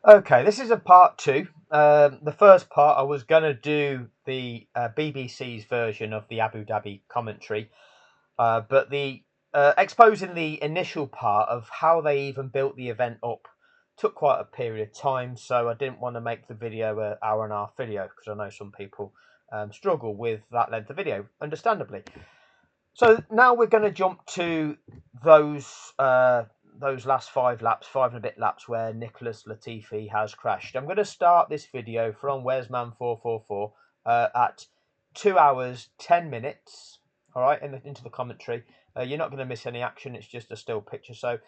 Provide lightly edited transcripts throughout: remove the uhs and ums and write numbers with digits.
Okay, this is a part two. The first part I was going to do the BBC's version of the Abu Dhabi commentary, but the exposing the initial part of how they even built the event up took quite a period of time, so I didn't want to make the video an hour and a half video because I know some people struggle with that length of video, understandably. So now we're going to jump to those those last 5 laps, 5 and a bit laps where Nicholas Latifi has crashed. I'm going to start this video from Wesman 444 at 2 hours 10 minutes. All right, into the commentary. You're not going to miss any action. It's just a still picture, so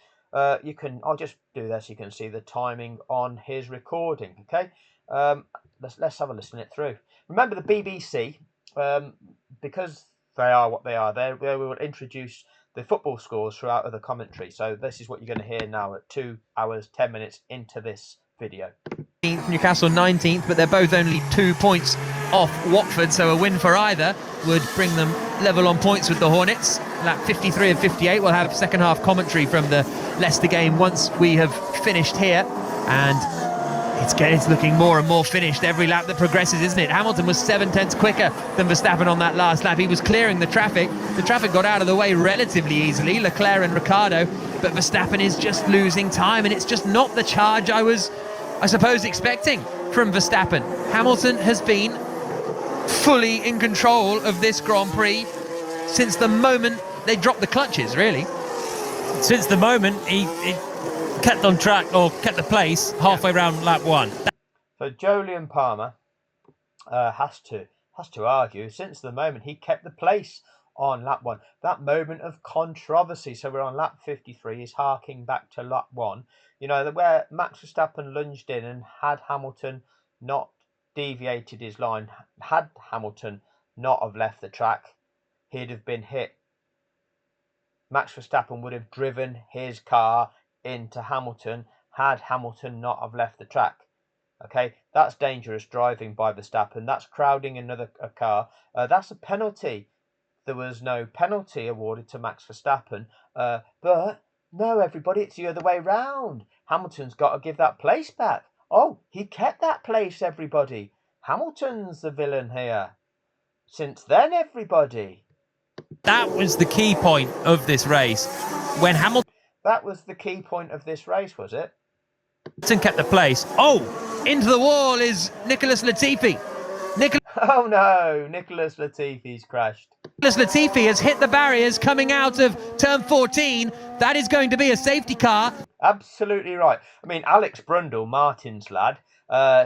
you can. I'll just do this. So you can see the timing on his recording. Okay, let's have a listen it through. Remember the BBC, because they are what they are. They will introduce the football scores throughout the commentary. So this is what you're going to hear now at 2 hours 10 minutes into this video. Newcastle 19th, but they're both only 2 points off Watford, so a win for either would bring them level on points with the Hornets. Lap 53 and 58, we'll have second half commentary from the Leicester game once we have finished here, and it's looking more and more finished every lap that progresses, isn't it? Hamilton was 7/10 quicker than Verstappen on that last lap. He was clearing the traffic. The traffic got out of the way relatively easily, Leclerc and Ricciardo, but Verstappen is just losing time, and it's just not the charge I suppose, expecting from Verstappen. Hamilton has been fully in control of this Grand Prix since the moment they dropped the clutches, really. Since the moment he kept on track, or kept the place halfway around lap one. So Jolyon Palmer has to argue since the moment he kept the place on lap one. That moment of controversy. So we're on lap 53. Is harking back to lap one. You know, where Max Verstappen lunged in, and had Hamilton not deviated his line, had Hamilton not have left the track, he'd have been hit. Max Verstappen would have driven his car into Hamilton had Hamilton not have left the track. Okay, that's dangerous driving by Verstappen. That's crowding another car. That's a penalty. There was no penalty awarded to Max Verstappen. But no, everybody, it's the other way round. Hamilton's got to give that place back. Oh, he kept that place, everybody. Hamilton's the villain here. Since then, everybody. That was the key point of this race. When Hamilton... That was the key point of this race, was it? kept the place. Oh, into the wall is Nicholas Latifi. Oh no, Nicholas Latifi's crashed. Nicholas Latifi has hit the barriers coming out of turn 14. That is going to be a safety car. Absolutely right. I mean, Alex Brundle, Martin's lad,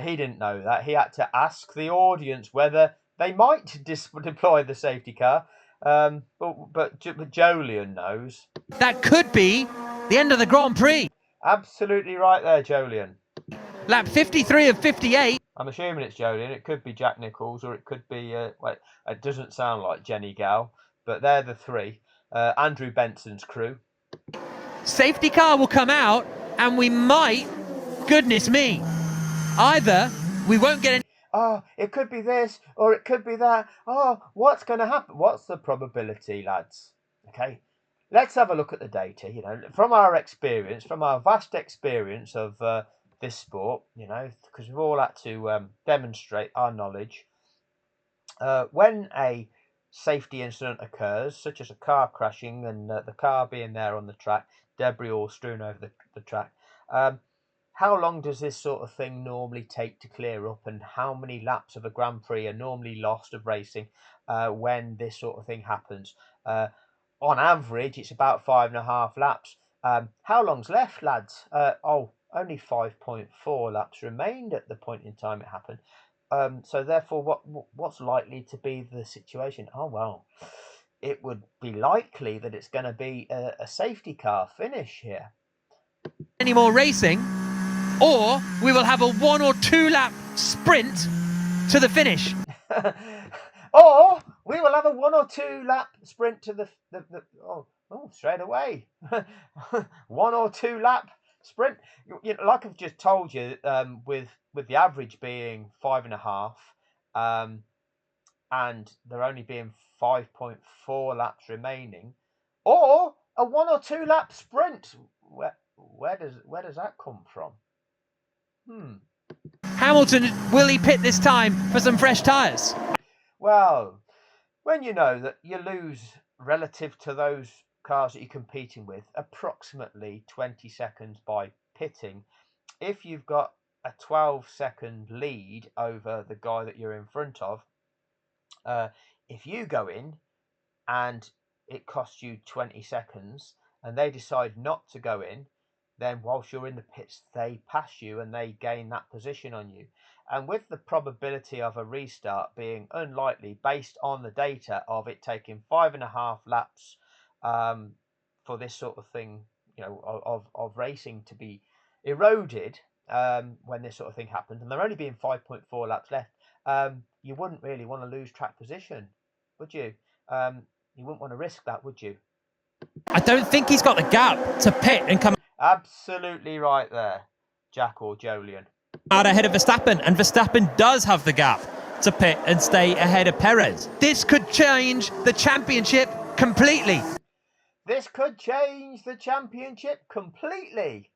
he didn't know that. He had to ask the audience whether they might deploy the safety car. But Jolyon knows. That could be the end of the Grand Prix. Absolutely right there, Jolyon. Lap 53 of 58. I'm assuming it's Jolyon. It could be Jack Nicholls, or it could be, wait, it doesn't sound like Jenny Gal, but they're the three. Andrew Benson's crew. Safety car will come out, and we might, goodness me, either we won't get any... Oh, it could be this, or it could be that. Oh, what's going to happen? What's the probability, lads? Okay, let's have a look at the data. You know, from our experience, from our vast experience of this sport, you know, because we've all had to demonstrate our knowledge. When a safety incident occurs, such as a car crashing and the car being there on the track, debris all strewn over the track, how long does this sort of thing normally take to clear up, and how many laps of a Grand Prix are normally lost of racing when this sort of thing happens? On average, it's about 5.5 laps. How long's left, lads? Only 5.4 laps remained at the point in time it happened. So therefore, what's likely to be the situation? Oh, well, it would be likely that it's going to be a safety car finish here. Any more racing, or we will have a 1 or 2 lap sprint to the finish. Or we will have a 1 or 2 lap sprint to the straight away. 1 or 2 lap sprint. You know, like I've just told you, with the average being 5.5, and there only being 5.4 laps remaining, or a 1 or 2 lap sprint. Where does that come from? Hamilton, will he pit this time for some fresh tyres? Well, when you know that you lose relative to those cars that you're competing with approximately 20 seconds by pitting, if you've got a 12-second lead over the guy that you're in front of, if you go in and it costs you 20 seconds and they decide not to go in, then whilst you're in the pits, they pass you and they gain that position on you. And with the probability of a restart being unlikely based on the data of it taking 5.5 laps for this sort of thing, of racing to be eroded when this sort of thing happens, and there only being 5.4 laps left, you wouldn't really want to lose track position, would you? You wouldn't want to risk that, would you? I don't think he's got the gap to pit and come Absolutely right there, Jack or Jolyon. out ahead of Verstappen, and Verstappen does have the gap to pit and stay ahead of Perez. This could change the championship completely. This could change the championship completely.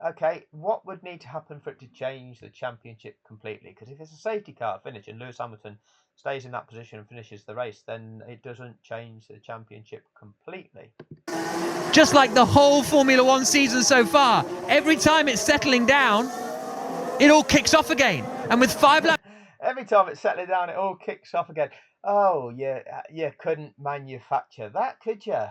Okay, what would need to happen for it to change the championship completely? Because if it's a safety car finish and Lewis Hamilton stays in that position and finishes the race, then it doesn't change the championship completely. Just like the whole Formula One season so far, every time it's settling down, it all kicks off again. And with 5 laps... Every time it's settling down, it all kicks off again. Oh, yeah, you couldn't manufacture that, could you?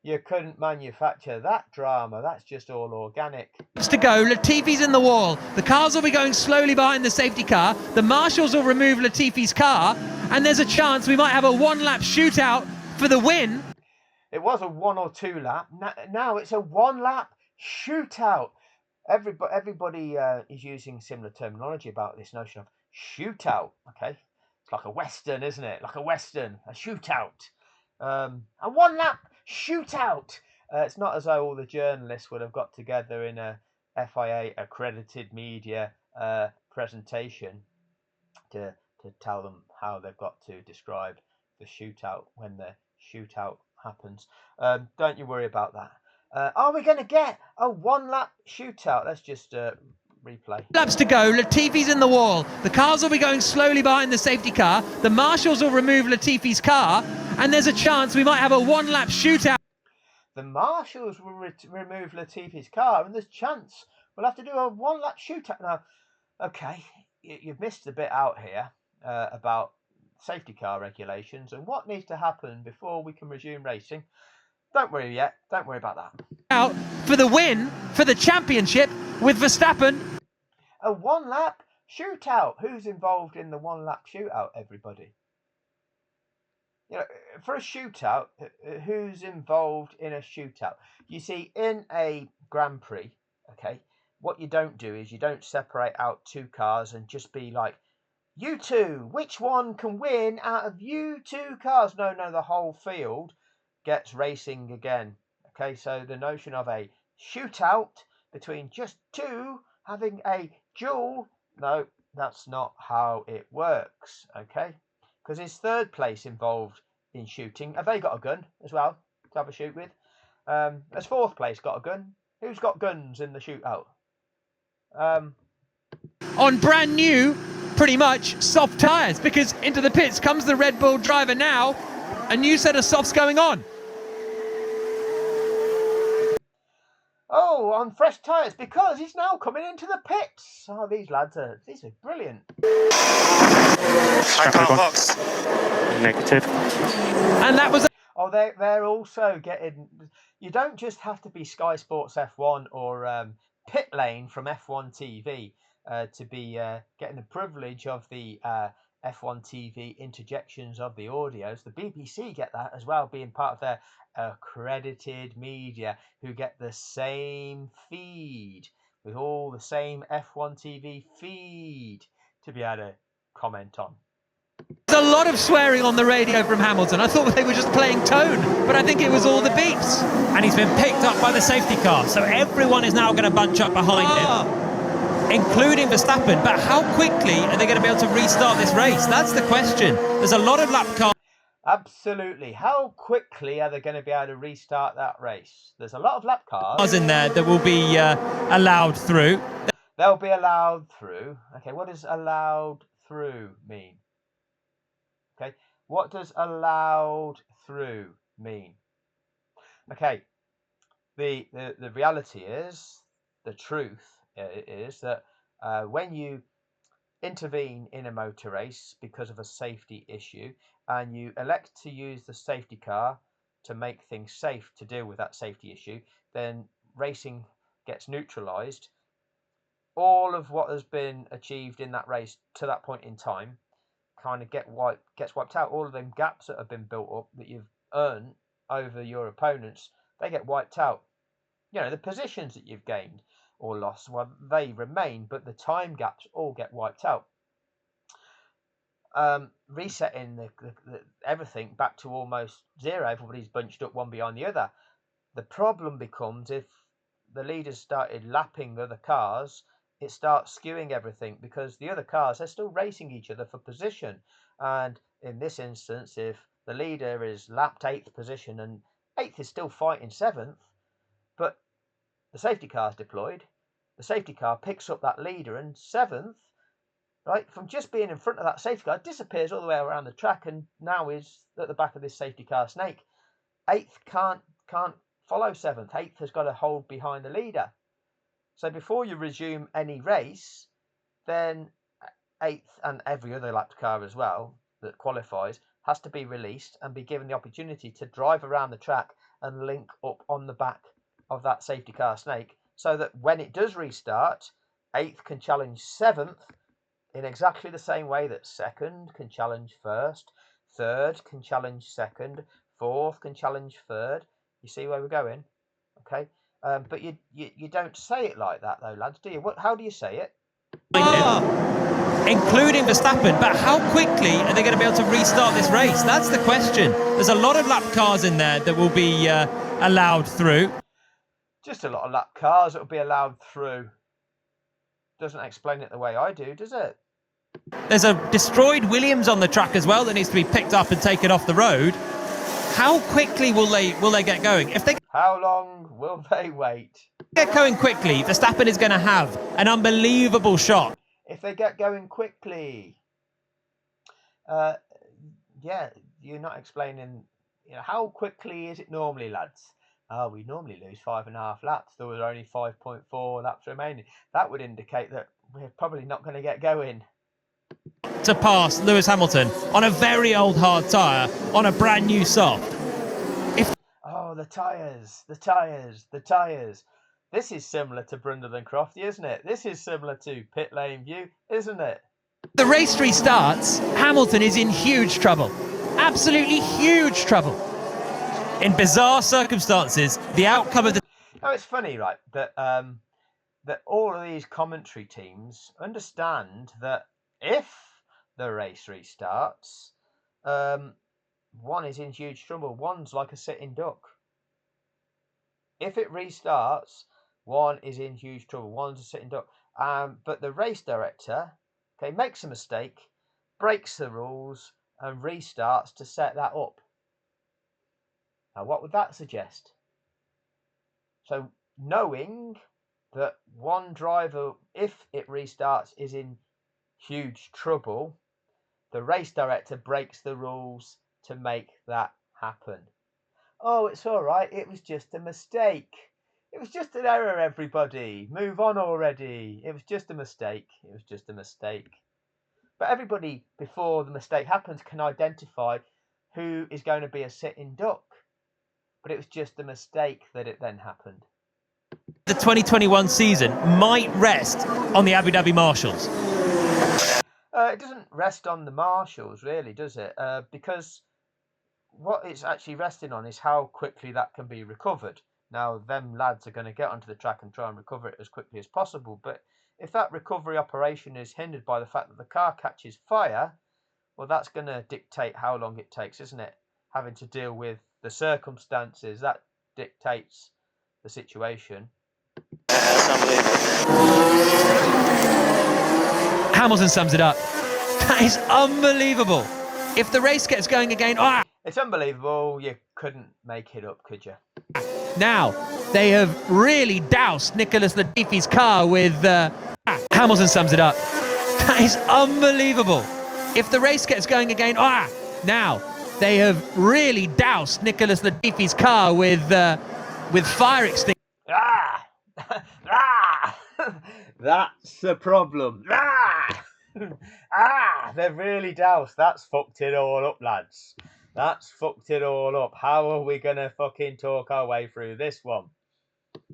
You couldn't manufacture that drama. That's just all organic. to go, Latifi's in the wall. The cars will be going slowly behind the safety car. The marshals will remove Latifi's car, and there's a chance we might have a one-lap shootout for the win. It was a 1 or 2 lap. Now it's a 1-lap shootout. Everybody is using similar terminology about this notion of shootout. Okay, it's like a western, isn't it? Like a western, a shootout. A 1-lap shootout. It's not as though all the journalists would have got together in a FIA accredited media presentation to tell them how they've got to describe the shootout when the shootout happens. Don't you worry about that. Are we going to get a 1-lap shootout? Let's just replay. Laps to go. Latifi's in the wall. The cars will be going slowly behind the safety car. The marshals will remove Latifi's car, and there's a chance we might have a 1-lap shootout. The marshals will remove Latifi's car, and there's chance we'll have to do a 1-lap shootout. Now, okay, you've missed the bit out here about safety car regulations and what needs to happen before we can resume racing. Don't worry yet. Don't worry about that. Out for the win, for the championship with Verstappen. A 1-lap shootout. Who's involved in the 1-lap shootout, everybody? You know, for a shootout, who's involved in a shootout? You see, in a Grand Prix, okay, what you don't do is you don't separate out 2 cars and just be like, you two, which one can win out of you 2 cars? No, the whole field gets racing again. Okay, so the notion of a shootout between just 2 having a duel, no, that's not how it works. Okay, because it's 3rd place involved in shooting. Have they got a gun as well to have a shoot with? Has 4th place got a gun? Who's got guns in the shootout? On brand new, pretty much, soft tyres, because into the pits comes the Red Bull driver now. A new set of softs going on. Oh, on fresh tyres, because he's now coming into the pits. Oh, these are brilliant. Box. Negative. And that was... Oh, they're also getting... You don't just have to be Sky Sports F1 or Pit Lane from F1 TV to be getting the privilege of the F1 TV interjections of the audios. The BBC get that as well, being part of their accredited media, who get the same feed with all the same F1 TV feed to be able to comment on. There's a lot of swearing on the radio from Hamilton. I thought they were just playing tone, but I think it was all the beeps. And he's been picked up by the safety car, so everyone is now going to bunch up behind him, including Verstappen. But how quickly are they going to be able to restart this race? That's the question. There's a lot of lap cars. Absolutely. How quickly are they going to be able to restart that race? There's a lot of lap cars In there that will be allowed through. They'll be allowed through. Okay, what does allowed through mean? Okay, what does allowed through mean? Okay, the reality is, the truth is that when you intervene in a motor race because of a safety issue and you elect to use the safety car to make things safe to deal with that safety issue, then racing gets neutralized. All of what has been achieved in that race to that point in time kind of gets wiped out. All of them gaps that have been built up that you've earned over your opponents, they get wiped out. The positions that you've gained or lost, well, they remain, but the time gaps all get wiped out. Resetting the everything back to almost zero. Everybody's bunched up one behind the other. The problem becomes if the leaders started lapping other cars, it starts skewing everything because the other cars are still racing each other for position. And in this instance, if the leader is lapped 8th position and 8th is still fighting 7th, but the safety car is deployed, the safety car picks up that leader and 7th, right, from just being in front of that safety car, disappears all the way around the track and now is at the back of this safety car snake. 8th can't follow 7th. 8th has got to hold behind the leader. So before you resume any race, then 8th and every other lapped car as well that qualifies has to be released and be given the opportunity to drive around the track and link up on the back of that safety car snake, so that when it does restart, 8th can challenge 7th in exactly the same way that 2nd can challenge 1st, 3rd can challenge 2nd, 4th can challenge 3rd. You see where we're going? Okay. But you don't say it like that though, lads, do you? How do you say it? Including Verstappen, but how quickly are they going to be able to restart this race? That's the question. There's a lot of lap cars in there that will be allowed through. Just a lot of lap cars that will be allowed through. Doesn't explain it the way I do, does it? There's a destroyed Williams on the track as well that needs to be picked up and taken off the road. How quickly will they get going? How long will they wait? Get going quickly, Verstappen is going to have an unbelievable shot. If they get going quickly, yeah, you're not explaining. How quickly is it normally, lads? We normally lose 5.5 laps. There was only 5.4 laps remaining. That would indicate that we're probably not going to get going. To pass Lewis Hamilton on a very old hard tyre on a brand new soft. Oh, the tyres. This is similar to Brundle and Crofty, isn't it? This is similar to pit lane view, isn't it? The race restarts, Hamilton is in huge trouble. Absolutely huge trouble. In bizarre circumstances, the outcome of the... Now, it's funny, right, that all of these commentary teams understand that if the race restarts, one is in huge trouble. One's like a sitting duck. If it restarts, one is in huge trouble. One's a sitting duck. But the race director, okay, makes a mistake, breaks the rules, and restarts to set that up. Now, what would that suggest? So, knowing that one driver, if it restarts, is in huge trouble, the race director breaks the rules to make that happen. Oh, it's all right. It was just a mistake. It was just an error, everybody. Move on already. It was just a mistake. It was just a mistake. But everybody, before the mistake happens, can identify who is going to be a sitting duck. But it was just a mistake that it then happened. The 2021 season might rest on the Abu Dhabi Marshals. It doesn't rest on the marshals, really, does it? Because what it's actually resting on is how quickly that can be recovered. Now, them lads are going to get onto the track and try and recover it as quickly as possible. But if that recovery operation is hindered by the fact that the car catches fire, well, that's going to dictate how long it takes, isn't it? Having to deal with the circumstances, that dictates the situation. Hamilton sums it up. That is unbelievable. If the race gets going again, It's unbelievable. You couldn't make it up, could you? Now, they have really doused Nicholas Latifi's car with Hamilton sums it up. That is unbelievable. If the race gets going again, now they have really doused Nicholas Latifi's car with fire extinguishers. Ah! Ah! That's the problem. Ah! They've really doused. That's fucked it all up, lads. That's fucked it all up. How are we going to fucking talk our way through this one?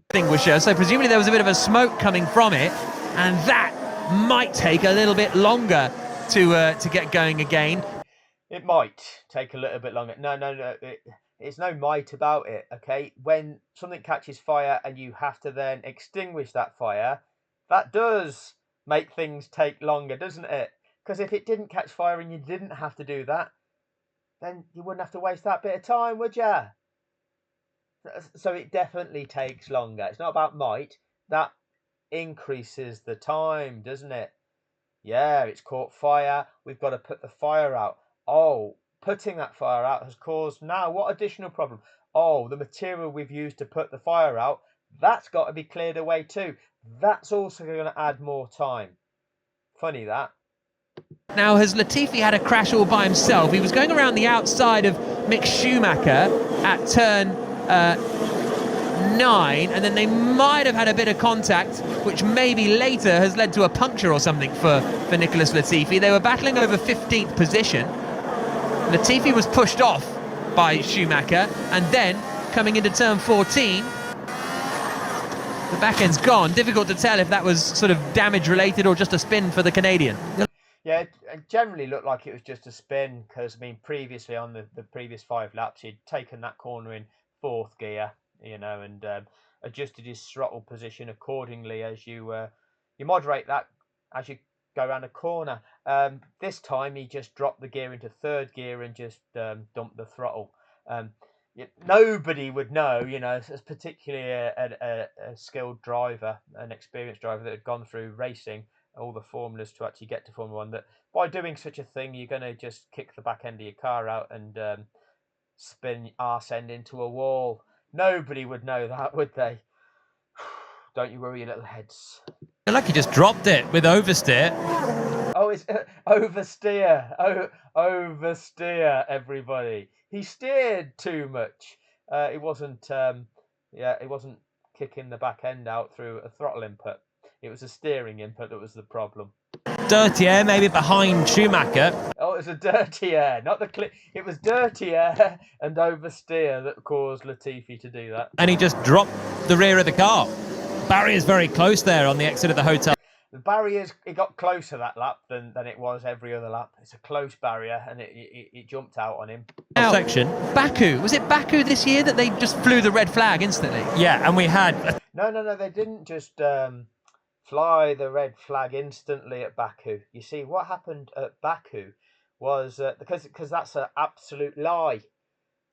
Extinguisher, so presumably there was a bit of a smoke coming from it, and that might take a little bit longer to get going again. It might take a little bit longer. No. It's no might about it, okay? When something catches fire and you have to then extinguish that fire, that does make things take longer, doesn't it? Because if it didn't catch fire and you didn't have to do that, then you wouldn't have to waste that bit of time, would you? So it definitely takes longer. It's not about might. That increases the time, doesn't it? Yeah, it's caught fire. We've got to put the fire out. Oh, putting that fire out has caused now what additional problem? Oh, the material we've used to put the fire out, that's got to be cleared away too. That's also going to add more time. Funny that. Now, has Latifi had a crash all by himself? He was going around the outside of Mick Schumacher at turn 9, and then they might have had a bit of contact, which maybe later has led to a puncture or something for Nicholas Latifi. They were battling over 15th position. Latifi was pushed off by Schumacher, and then coming into turn 14, the back end's gone. Difficult to tell if that was sort of damage related or just a spin for the Canadian. Yeah, it generally looked like it was just a spin because, I mean, previously on the previous 5 laps, he'd taken that corner in 4th gear, and adjusted his throttle position accordingly as you moderate that as you go around a corner. This time he just dropped the gear into 3rd gear and just dumped the throttle. Nobody would know, as particularly a skilled driver, an experienced driver that had gone through racing all the formulas to actually get to Formula One, that by doing such a thing, you're going to just kick the back end of your car out and spin arse end into a wall. Nobody would know that, would they? Don't you worry, your little heads. Like he just dropped it with oversteer. Oh, it's oversteer. Oversteer, everybody. He steered too much. It wasn't. It wasn't kicking the back end out through a throttle input. It was a steering input that was the problem. Dirty air, maybe behind Schumacher. Oh, it was a dirty air, not the clip. It was dirty air and oversteer that caused Latifi to do that. And he just dropped the rear of the car. Barrier's very close there on the exit of the hotel. The barriers, it got closer that lap than it was every other lap. It's a close barrier and it jumped out on him. Now, Section. Baku, was it Baku this year that they just flew the red flag instantly? Yeah, and we had... No, they didn't just fly the red flag instantly at Baku. You see, what happened at Baku was, because that's an absolute lie,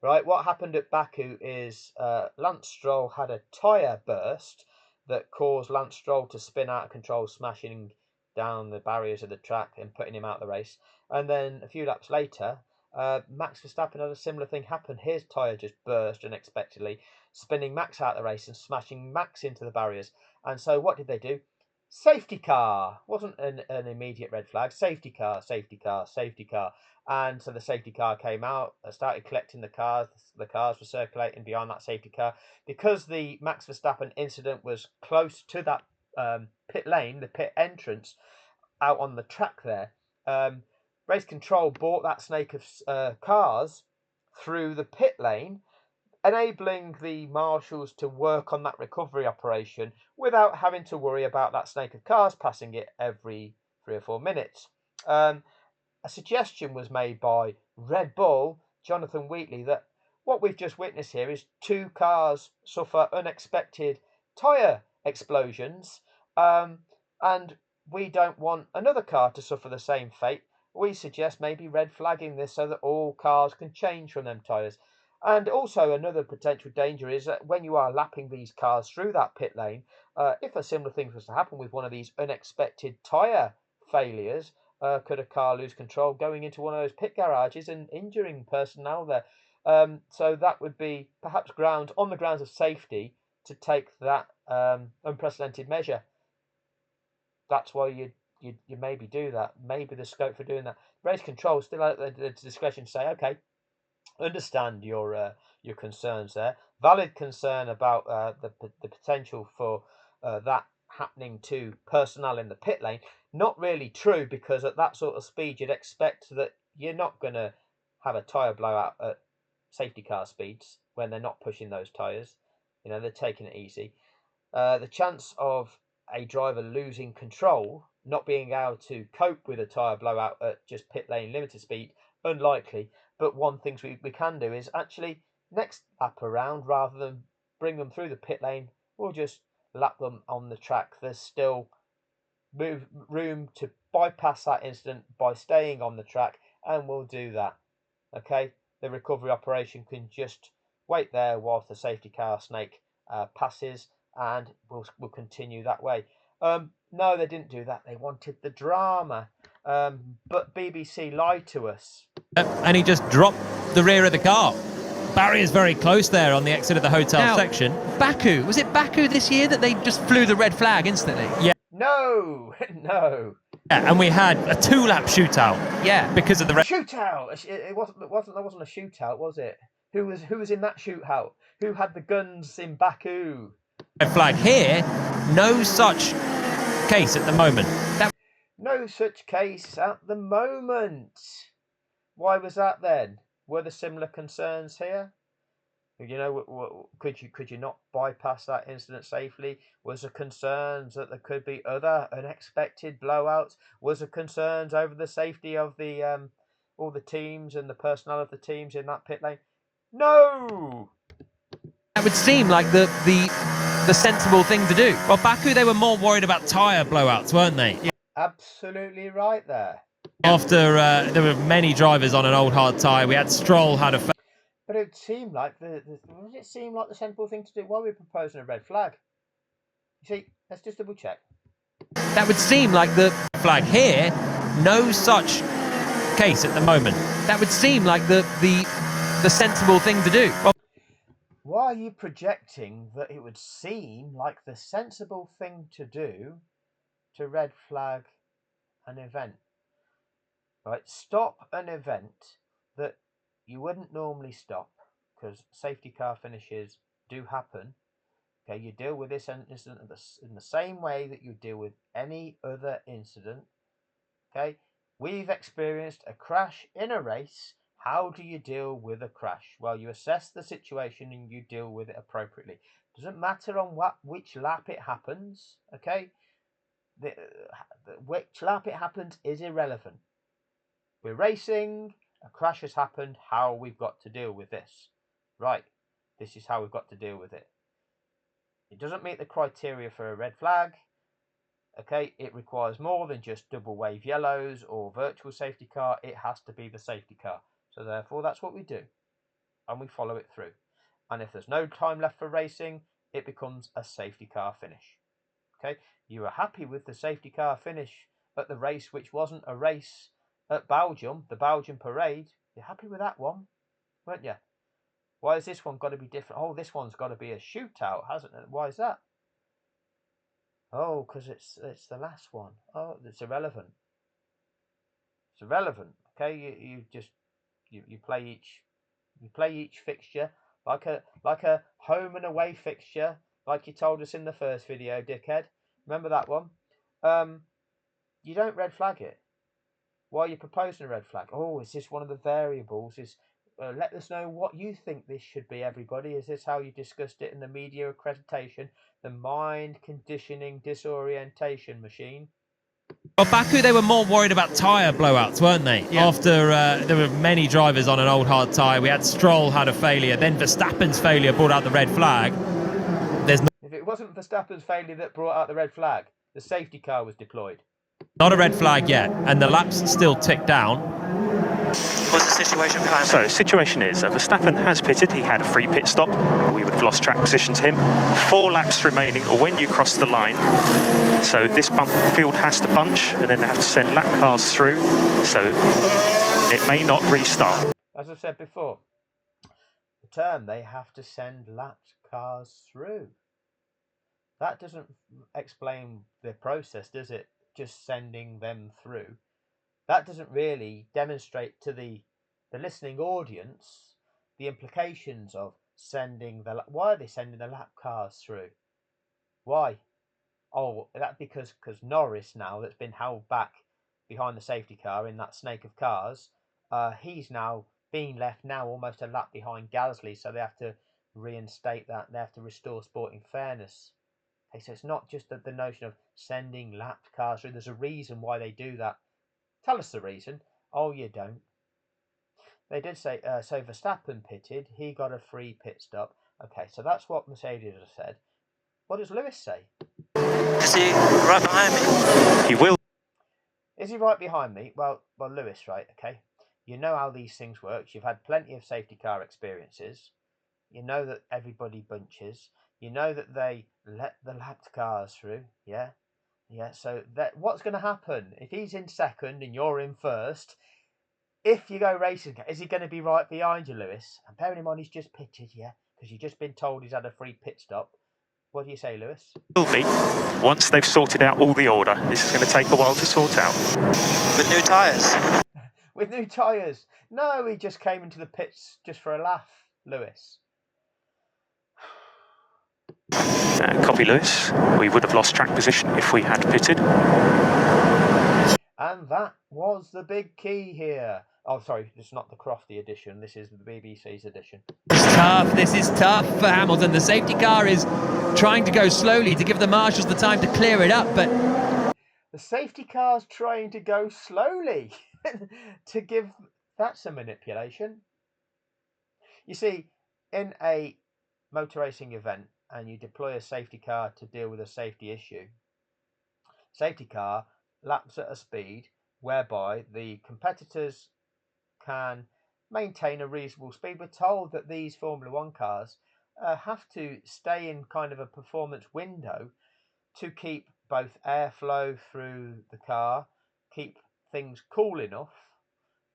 right? What happened at Baku is Lance Stroll had a tyre burst that caused Lance Stroll to spin out of control, smashing down the barriers of the track and putting him out of the race. And then a few laps later, Max Verstappen had a similar thing happen. His tyre just burst unexpectedly, spinning Max out of the race and smashing Max into the barriers. And so what did they do? Safety car. Wasn't an immediate red flag. Safety car, safety car, safety car. And so the safety car came out, started collecting the cars. The cars were circulating behind that safety car. Because the Max Verstappen incident was close to that pit lane, the pit entrance out on the track there, race control brought that snake of cars through the pit lane, enabling the marshals to work on that recovery operation without having to worry about that snake of cars passing it every 3 or 4 minutes. A suggestion was made by Red Bull, Jonathan Wheatley, that what we've just witnessed here is 2 cars suffer unexpected tyre explosions, and we don't want another car to suffer the same fate. We suggest maybe red flagging this so that all cars can change from them tyres. And also another potential danger is that when you are lapping these cars through that pit lane, if a similar thing was to happen with one of these unexpected tyre failures, could a car lose control going into one of those pit garages and injuring personnel there? So that would be perhaps on the grounds of safety to take that unprecedented measure. that's why you maybe do that. Maybe there's scope for doing that. Race control still at the discretion to say, okay, understand your concerns there. Valid concern about the potential for that happening to personnel in the pit lane. Not really true, because at that sort of speed you'd expect that you're not going to have a tyre blowout at safety car speeds when they're not pushing those tyres. They're taking it easy. The chance of a driver losing control, not being able to cope with a tyre blowout at just pit lane limited speed, unlikely. But one thing we can do is actually next lap around, rather than bring them through the pit lane, we'll just lap them on the track. There's still room to bypass that incident by staying on the track, and we'll do that. Okay, the recovery operation can just wait there whilst the safety car snake passes, and we'll continue that way. No, they didn't do that. They wanted the drama. But BBC lied to us. And he just dropped the rear of the car. Barrier's very close there on the exit of the hotel section. Baku, was it Baku this year that they just flew the red flag instantly? Yeah. No. Yeah, and we had a 2-lap shootout. Yeah, because of the shootout. It wasn't a shootout, was it? Who was in that shootout? Who had the guns in Baku? red flag here. No such case at the moment. No such case at the moment. Why was that then? Were there similar concerns here? Could you not bypass that incident safely? Was there concerns that there could be other unexpected blowouts? Was there concerns over the safety of the all the teams and the personnel of the teams in that pit lane? No. That would seem like the sensible thing to do. Well, Baku, they were more worried about tyre blowouts, weren't they? Yeah. Absolutely right there. After there were many drivers on an old hard tyre, we had Stroll had a. But it seemed like the sensible thing to do. Why are we proposing a red flag? You see, let's just double check. That would seem like the flag here. No such case at the moment. That would seem like the sensible thing to do. Well, why are you projecting that it would seem like the sensible thing to do to red flag an event? Right, stop an event that you wouldn't normally stop, because safety car finishes do happen. Okay, you deal with this incident in the same way that you deal with any other incident. Okay, we've experienced a crash in a race. How do you deal with a crash? Well, you assess the situation and you deal with it appropriately. Doesn't matter on which lap it happens. Okay, which lap it happens is irrelevant. We're racing, a crash has happened, how we've got to deal with this. Right, this is how we've got to deal with it. It doesn't meet the criteria for a red flag. Okay, it requires more than just double wave yellows or virtual safety car. It has to be the safety car. So therefore, that's what we do. And we follow it through. And if there's no time left for racing, it becomes a safety car finish. Okay, you were happy with the safety car finish at the race, which wasn't a race at Belgium, the Belgian parade. You're happy with that one, weren't you? Why has this one got to be different? Oh, this one's got to be a shootout, hasn't it? Why is that? Oh, because it's the last one. Oh, it's irrelevant. It's irrelevant. Okay, you play each fixture like a home and away fixture, like you told us in the first video, dickhead. Remember that one? You don't red flag it. Why are you proposing a red flag? Oh, is this one of the variables? Let us know what you think this should be, everybody. Is this how you discussed it in the media accreditation? The mind conditioning disorientation machine? Well, Baku, they were more worried about tyre blowouts, weren't they? Yeah. After there were many drivers on an old hard tyre, we had Stroll had a failure, then Verstappen's failure brought out the red flag. If it wasn't Verstappen's failure that brought out the red flag, the safety car was deployed. Not a red flag yet, and the laps still tick down. What's the situation behind? So, the situation is Verstappen has pitted. He had a free pit stop. We would have lost track position to him. 4 laps remaining when you cross the line. So this field has to bunch, and then they have to send lap cars through. So it may not restart. As I've said before, the term they have to send lap cars through. That doesn't explain the process, does it? just sending them through. That doesn't really demonstrate to the listening audience the implications of sending why are they sending the lap cars through? Why? Oh, that because Norris now, that's been held back behind the safety car in that snake of cars, he's now being left now almost a lap behind Gasly, so they have to reinstate that. They have to restore sporting fairness. Okay, so it's not just the notion of sending lapped cars through. There's a reason why they do that. Tell us the reason. Oh, you don't. They did say, so Verstappen pitted, he got a free pit stop. Okay, so that's what Mercedes has said. What does Lewis say? Is he right behind me? He will. Is he right behind me? Well, Lewis, right, okay. You know how these things work. You've had plenty of safety car experiences. You know that everybody bunches. You know that they let the lapped cars through, yeah? Yeah, so what's going to happen? If he's in second and you're in first, if you go racing, is he going to be right behind you, Lewis? And bearing in mind he's just pitted, yeah? Because you've just been told he's had a free pit stop. What do you say, Lewis? Will be, once they've sorted out all the order. This is going to take a while to sort out. With new tyres? With new tyres? No, he just came into the pits just for a laugh, Lewis. Copy, Lewis. We would have lost track position if we had pitted. And that was the big key here. Oh, sorry, it's not the Crofty edition. This is the BBC's edition. It's tough. This is tough for Hamilton. The safety car is trying to go slowly to give the marshals the time to clear it up, but the safety car's trying to go slowly to give... That's a manipulation. You see, in a motor racing event, and you deploy a safety car to deal with a safety issue, safety car laps at a speed whereby the competitors can maintain a reasonable speed. We're told that these Formula One cars have to stay in kind of a performance window to keep both airflow through the car, keep things cool enough,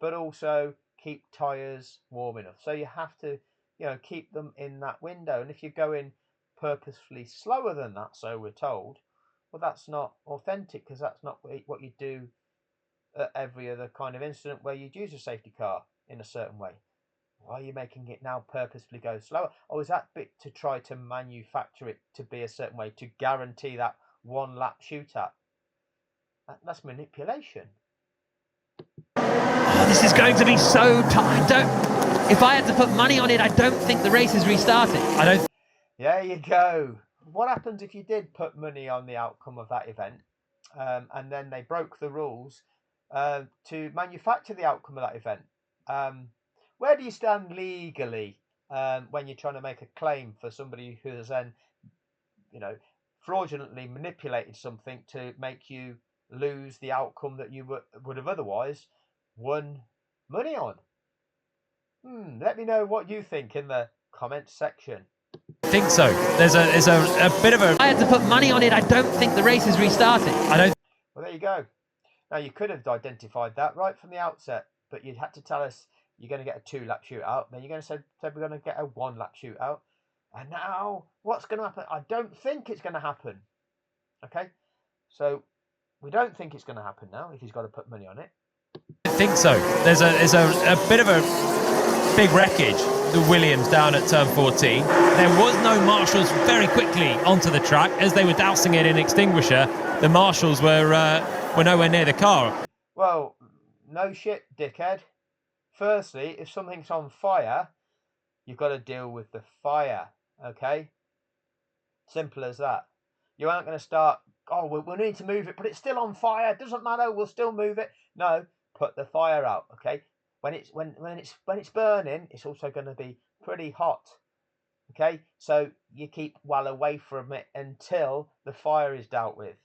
but also keep tyres warm enough. So you have to, keep them in that window. And if you're going purposefully slower than that, so we're told, well, that's not authentic, because that's not what you do at every other kind of incident where you'd use a safety car in a certain way. Why are you making it now purposefully go slower? Or is that bit to try to manufacture it to be a certain way to guarantee that one lap shootout? That's manipulation. oh, this is going to be so tight. If I had to put money on it, I don't think the race is restarting. There you go. What happens if you did put money on the outcome of that event, and then they broke the rules to manufacture the outcome of that event? Where do you stand legally when you're trying to make a claim for somebody who has then, fraudulently manipulated something to make you lose the outcome that you would have otherwise won money on? Let me know what you think in the comments section. I think so. There's a bit of a... I had to put money on it. I don't think the race is restarting. Well, there you go. Now, you could have identified that right from the outset, but you'd had to tell us you're going to get a 2-lap shootout. Then you're going to say we're going to get a 1-lap shootout. And now, what's going to happen? I don't think it's going to happen. Okay? So, we don't think it's going to happen now if he's got to put money on it. I think so. There's a bit of a big wreckage, the Williams down at turn 14. There was no marshals very quickly onto the track as they were dousing it in extinguisher. The marshals were nowhere near the car. Well, no shit, dickhead. Firstly, if something's on fire, you've got to deal with the fire, okay? Simple as that. You aren't going to start, we need to move it, but it's still on fire. Doesn't matter, we'll still move it. No, put the fire out, okay? When it's burning, it's also going to be pretty hot. Okay, so you keep well away from it until the fire is dealt with.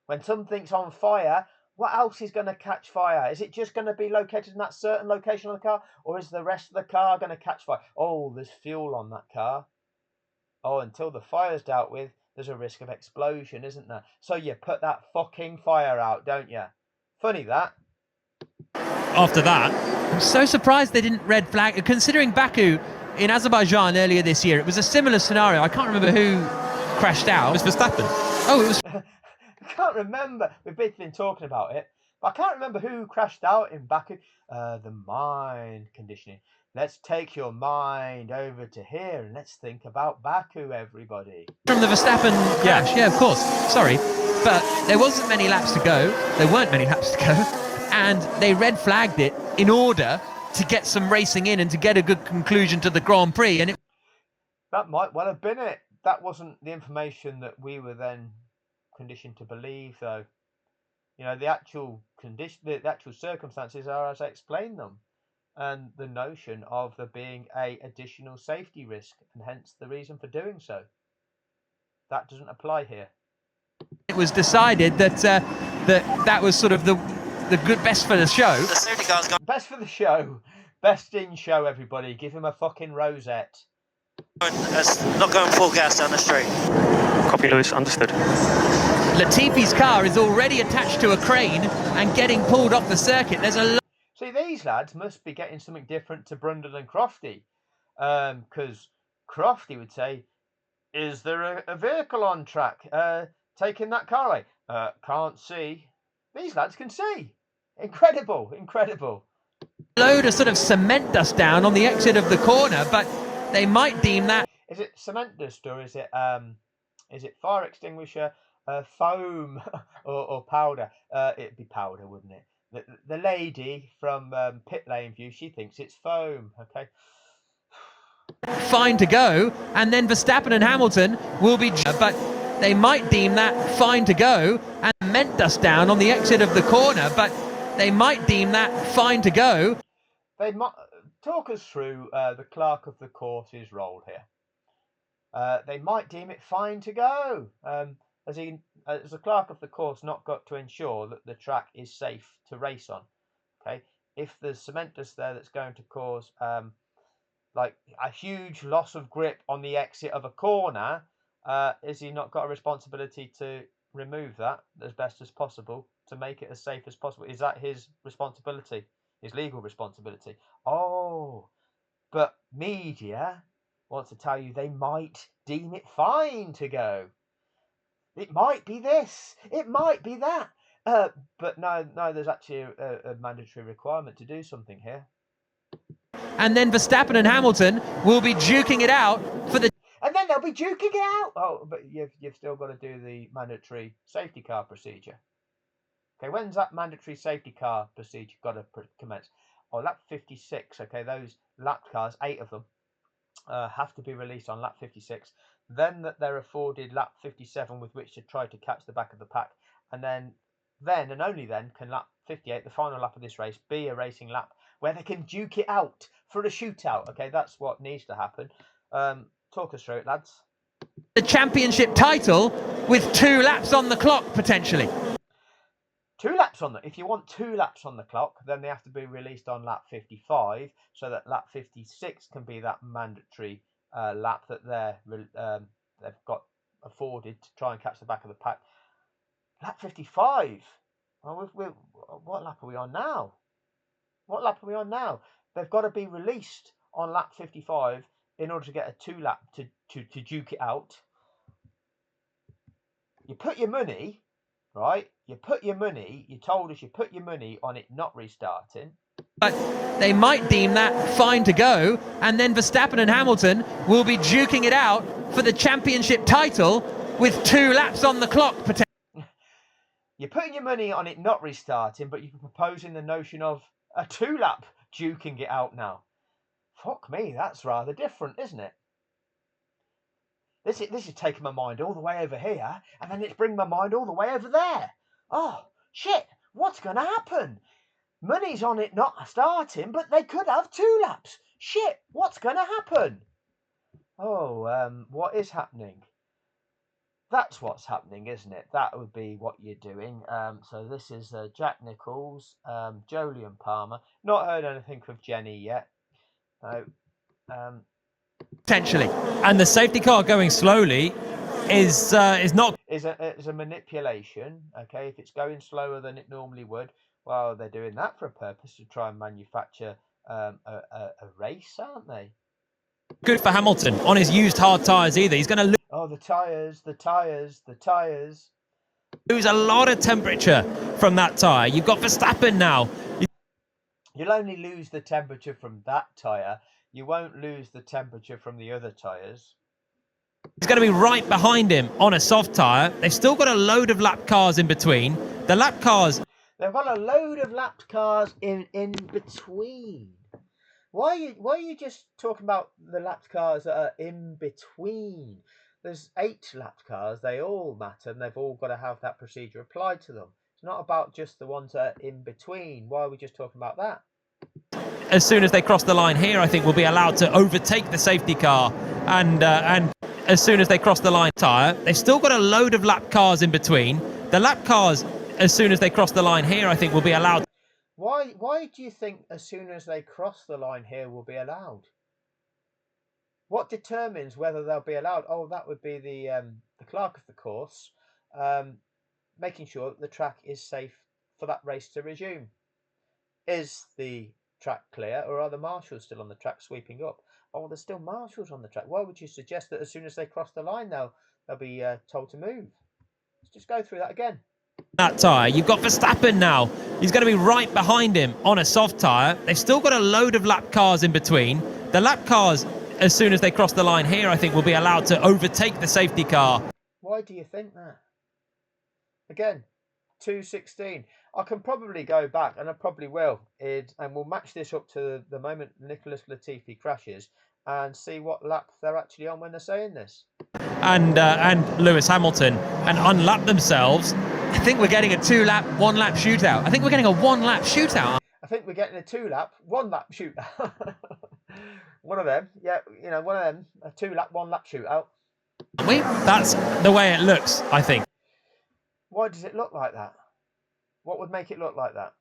When something's on fire, what else is going to catch fire? Is it just going to be located in that certain location on the car, or is the rest of the car going to catch fire? Oh, there's fuel on that car. Oh, until the fire's dealt with, there's a risk of explosion, isn't there? So you put that fucking fire out, don't you? Funny that. After that, I'm so surprised they didn't red flag. Considering Baku in Azerbaijan earlier this year, it was a similar scenario. I can't remember who crashed out. it was Verstappen. Oh, it was... I can't remember. We've been talking about it, but I can't remember who crashed out in Baku. The mind conditioning. Let's take your mind over to here and let's think about Baku, everybody. From the Verstappen crash, yeah, of course. Sorry, but there wasn't many laps to go. There weren't many laps to go, and they red flagged it in order to get some racing in and to get a good conclusion to the Grand Prix. And that might well have been it. That wasn't the information that we were then conditioned to believe, though. You know, the actual circumstances are as I explained them, and the notion of there being a additional safety risk, and hence the reason for doing so. That doesn't apply here. It was decided that that was sort of the good best for the show. The safety car's gone. Best for the show, best in show. Everybody, give him a fucking rosette. Not going full gas down the straight. Copy, Lewis. Understood. Latifi's car is already attached to a crane and getting pulled off the circuit. There's a See, these lads must be getting something different to Brundle and Crofty, because Crofty would say, "Is there a vehicle on track taking that car away?" Can't see. These lads can see. Incredible, incredible. load of sort of cement dust down on the exit of the corner, but they might deem that. Is it cement dust or is it fire extinguisher, foam, or powder? It'd be powder, wouldn't it? The lady from pit lane view, she thinks it's foam. Okay. Fine to go, and then Verstappen and Hamilton will be, but they might deem that fine to go, and cement dust down on the exit of the corner, but they might deem that fine to go. They might talk us through the clerk of the course's role here. They might deem it fine to go. As the clerk of the course not got to ensure that the track is safe to race on. Okay, if there's cement dust there that's going to cause like a huge loss of grip on the exit of a corner, has he not got a responsibility to remove that as best as possible to make it as safe as possible? Is that his responsibility, his legal responsibility? Oh, but media wants to tell you they might deem it fine to go. It might be this, it might be that, but no, there's actually a mandatory requirement to do something here. And then Verstappen and Hamilton will be duking it out for the... And then they'll be duking it out. Oh, but you've still got to do the mandatory safety car procedure. Okay, when's that mandatory safety car procedure got to commence? Oh, lap 56. Okay, those lap cars, 8 of them, have to be released on lap 56. Then that they're afforded lap 57 with which to try to catch the back of the pack. And then and only then can lap 58, the final lap of this race, be a racing lap where they can duke it out for a shootout. Okay, that's what needs to happen. Talk us through it, lads. The championship title with 2 laps on the clock, potentially. 2 laps on the... If you want 2 laps on the clock, then they have to be released on lap 55, so that lap 56 can be that mandatory lap that they've got afforded to try and catch the back of the pack. Lap 55. Well, what lap are we on now? What lap are we on now? They've got to be released on lap 55 in order to get a 2 lap to duke it out. You put your money, right? You told us you put your money on it not restarting. But they might deem that fine to go, and then Verstappen and Hamilton will be duking it out for the championship title with 2 laps on the clock, potentially. You're putting your money on it not restarting, but you're proposing the notion of a 2 lap duking it out now. Fuck me, that's rather different, isn't it? This is taking my mind all the way over here, and then it's bringing my mind all the way over there. Oh, shit, what's going to happen? Money's on it not starting, but they could have 2 laps. Shit, what's going to happen? Oh, what is happening? That's what's happening, isn't it? That would be what you're doing. So this is Jack Nicholls, Jolyon Palmer. Not heard anything from Jenny yet. No. Potentially. And the safety car going slowly is not... Is a manipulation. Okay, if it's going slower than it normally would, well, they're doing that for a purpose, to try and manufacture a race, aren't they? Good for Hamilton on his used hard tyres either. He's going to... Oh, the tyres. Lose a lot of temperature from that tyre. You've got Verstappen now. You'll only lose the temperature from that tyre. You won't lose the temperature from the other tyres. He's going to be right behind him on a soft tyre. They've still got a load of lap cars in between. The lap cars... They've got a load of lapped cars in between. Why are you just talking about the lapped cars that are in between? There's 8 lapped cars. They all matter, and they've all got to have that procedure applied to them. It's not about just the ones that are in between. Why are we just talking about that? As soon as they cross the line here, I think we'll be allowed to overtake the safety car. And as soon as they cross the line tyre, they've still got a load of lap cars in between. The lap cars, as soon as they cross the line here, I think we'll be allowed. Why do you think as soon as they cross the line here will be allowed? What determines whether they'll be allowed? Oh, that would be the clerk of the course, making sure that the track is safe for that race to resume. Is the track clear, or are the marshals still on the track sweeping up? Oh, there's still marshals on the track. Why would you suggest that as soon as they cross the line, they'll be told to move? Let's just go through that again. That tyre, you've got Verstappen now. He's going to be right behind him on a soft tyre. They've still got a load of lap cars in between. The lap cars, as soon as they cross the line here, I think we'll be allowed to overtake the safety car. Why do you think that? Again, 2:16. I can probably go back, and I probably will, and we'll match this up to the moment Nicholas Latifi crashes and see what lap they're actually on when they're saying this. And Lewis Hamilton, and unlap themselves. I think we're getting a 2-lap, 1-lap shootout. I think we're getting a 1-lap shootout. I think we're getting a 2-lap, 1-lap shootout. One of them, yeah, one of them, a 2-lap, 1-lap shootout. That's the way it looks, I think. Why does it look like that? What would make it look like that?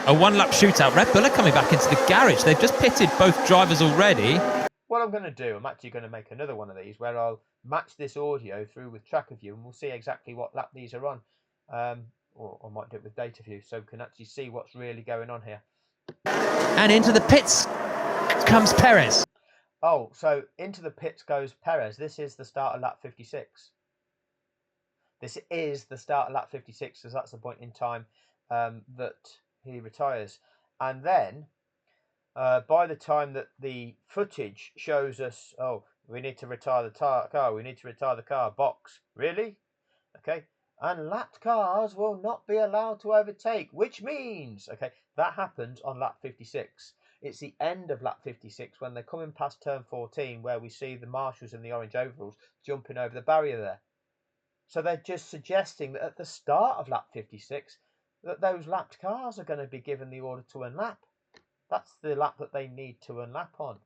A 1-lap shootout. Red Bull are coming back into the garage. They've just pitted both drivers already. What I'm going to do, I'm actually going to make another one of these where I'll match this audio through with track view, and we'll see exactly what lap these are on. Or I might do it with data view, so we can actually see what's really going on here. And into the pits comes Perez. Oh, so into the pits goes Perez. This is the start of lap 56. This is the start of lap 56, because that's the point in time that he retires. And then, by the time that the footage shows us, oh, we need to retire the car, we need to retire the car, box. Really? Okay. And lapped cars will not be allowed to overtake, which means, okay, that happens on lap 56. It's the end of lap 56 when they're coming past turn 14, where we see the marshals in the orange overalls jumping over the barrier there. So they're just suggesting that at the start of lap 56, that those lapped cars are going to be given the order to unlap. That's the lap that they need to unlap on.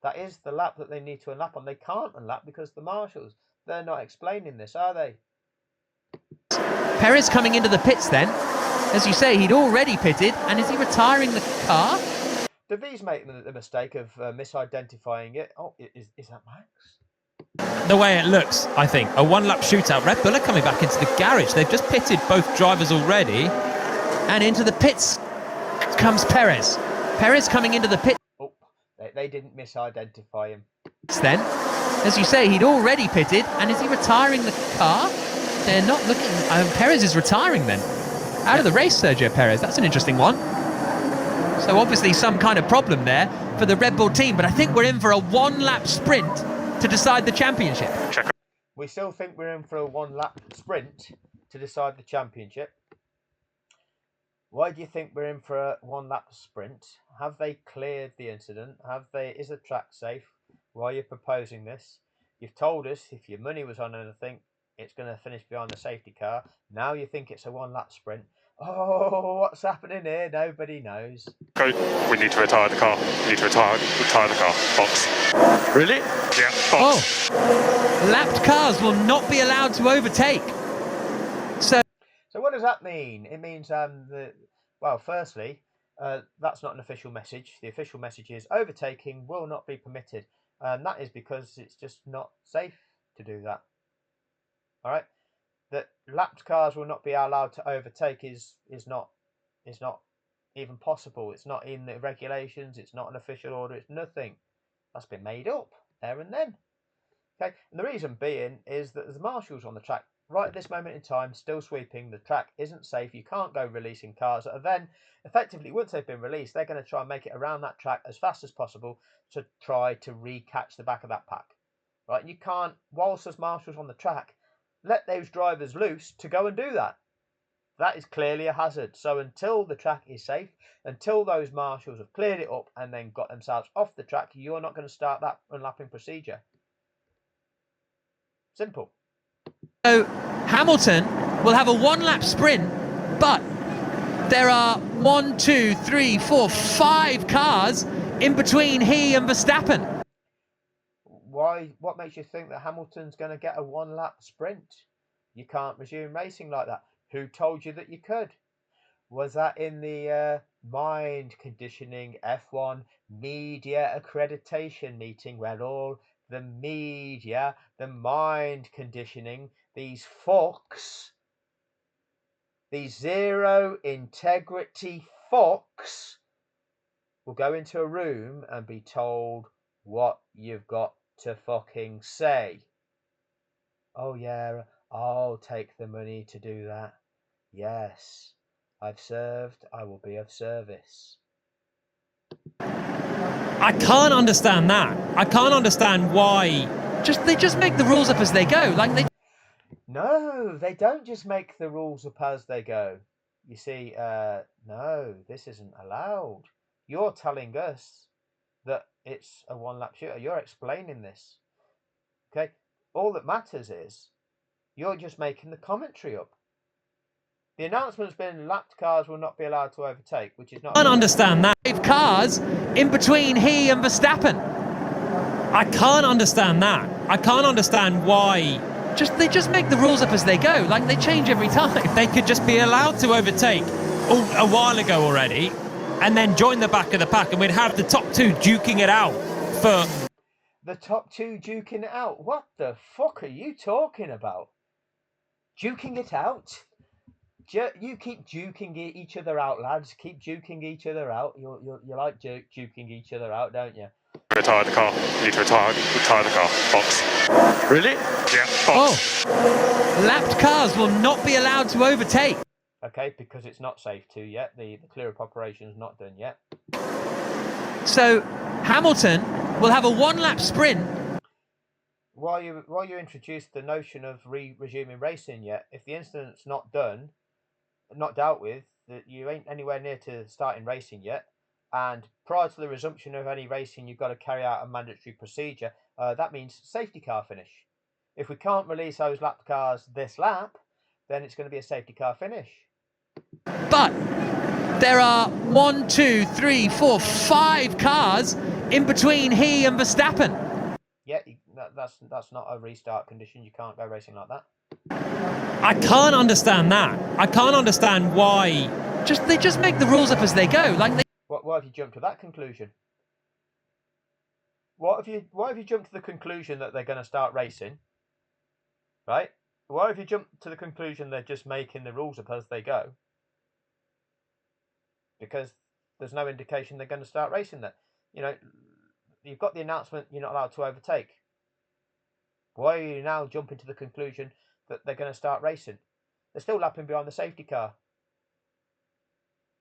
That is the lap that they need to unlap on. They can't unlap because the marshals, they're not explaining this, are they? Perez coming into the pits then. As you say, he'd already pitted, and is he retiring the car? Did these make the mistake of misidentifying it? Oh, is that Max? The way it looks, I think. A 1-lap shootout. Red Bull are coming back into the garage. They've just pitted both drivers already. And into the pits comes Perez. Perez coming into the pits. Oh, they didn't misidentify him. Then, as you say, he'd already pitted, and is he retiring the car? They're not looking. Perez is retiring then. Out of the race, Sergio Perez. That's an interesting one. So obviously some kind of problem there for the Red Bull team, but I think we're in for a 1-lap sprint to decide the championship. We still think we're in for a 1-lap sprint to decide the championship. Why do you think we're in for a 1-lap sprint? Have they cleared the incident? Is the track safe? Why are you proposing this? You've told us if your money was on anything, it's going to finish behind the safety car. Now you think it's a 1-lap sprint. Oh, what's happening here? Nobody knows. We need to retire the car. We need to retire the car. Box. Really? Yeah, box. Oh, lapped cars will not be allowed to overtake. So what does that mean? It means firstly, that's not an official message. The official message is overtaking will not be permitted, and that is because it's just not safe to do that. All right, that lapped cars will not be allowed to overtake is not even possible. It's not in the regulations. It's not an official order. It's nothing. That's been made up there and then. Okay, and the reason being is that there's marshals on the track right at this moment in time, still sweeping. The track isn't safe. You can't go releasing cars that are then effectively, once they've been released, they're going to try and make it around that track as fast as possible to try to recatch the back of that pack. Right? You can't, whilst there's marshals on the track, let those drivers loose to go and do that. That is clearly a hazard. So until the track is safe, until those marshals have cleared it up and then got themselves off the track, you're not going to start that unlapping procedure. Simple. So Hamilton will have a one-lap sprint, but there are 1, 2, 3, 4, 5 cars in between he and Verstappen. Why? What makes you think that Hamilton's going to get a one-lap sprint? You can't resume racing like that. Who told you that you could? Was that in the mind conditioning F1 media accreditation meeting where all the media, the mind conditioning, these fucks, these zero integrity fucks will go into a room and be told what you've got to fucking say? Oh yeah, I'll take the money to do that. Yes, I've served, I will be of service. I can't understand that. I can't understand why. They just make the rules up as they go. No, they don't just make the rules up as they go. You see, no, this isn't allowed. You're telling us that it's a one-lap shooter. You're explaining this. Okay? All that matters is you're just making the commentary up. The announcement's been lapped cars will not be allowed to overtake, which is not... I can't understand that. 5 cars in between he and Verstappen. I can't understand that. I can't understand why. They just make the rules up as they go. They change every time. They could just be allowed to overtake a while ago already, and then join the back of the pack, and we'd have the top 2 duking it out for... The top 2 duking it out? What the fuck are you talking about? Duking it out? You keep duking each other out, lads. Keep duking each other out. You like duking each other out, don't you? Retire the car. You need to retire the car. Box. Really? Yeah, box. Oh. Lapped cars will not be allowed to overtake. Okay, because it's not safe to yet. The clear-up operation is not done yet. So Hamilton will have a one-lap sprint. While you introduced the notion of resuming racing yet, if the incident's not done, not dealt with, that you ain't anywhere near to starting racing yet, and prior to the resumption of any racing, you've got to carry out a mandatory procedure. That means safety car finish. If we can't release those lapped cars this lap, then it's going to be a safety car finish. But there are 1, 2, 3, 4, 5 cars in between he and Verstappen. Yeah, that's not a restart condition. You can't go racing like that. I can't understand that. I can't understand why. They just make the rules up as they go. Why have you jumped to that conclusion? Why have you jumped to the conclusion that they're going to start racing? Right? Why have you jumped to the conclusion they're just making the rules up as they go? Because there's no indication they're going to start racing there. You know, you've got the announcement you're not allowed to overtake. Why are you now jumping to the conclusion that they're going to start racing? They're still lapping behind the safety car.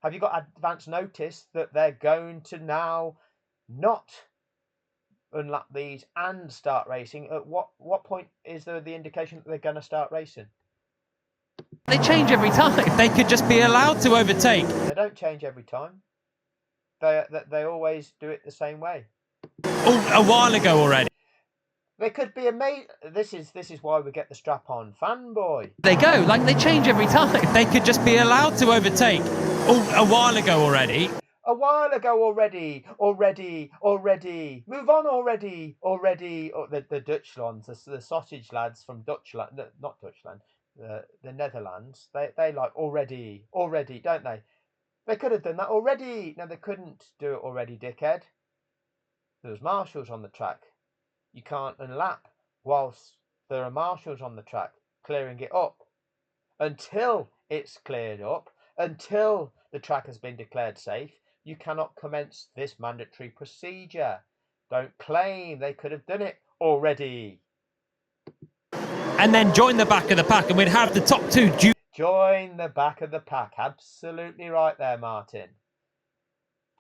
Have you got advance notice that they're going to now not unlap these and start racing? At what point is there the indication that they're going to start racing? They change every time. They could just be allowed to overtake. They don't change every time. They always do it the same way. A while ago already. They could be this is why we get the strap-on fanboy. They go, they change every time. They could just be allowed to overtake a while ago already. A while ago already. Move on already. The Dutch ones, the sausage lads from Dutchland, not Dutchland, the Netherlands. They like already, don't they? They could have done that already. No, they couldn't do it already, dickhead. There was marshals on the track. You can't unlap whilst there are marshals on the track clearing it up. Until it's cleared up, until the track has been declared safe, you cannot commence this mandatory procedure. Don't claim they could have done it already. and then join the back of the pack, and we'd have the top two Join the back of the pack. Absolutely right there, Martin.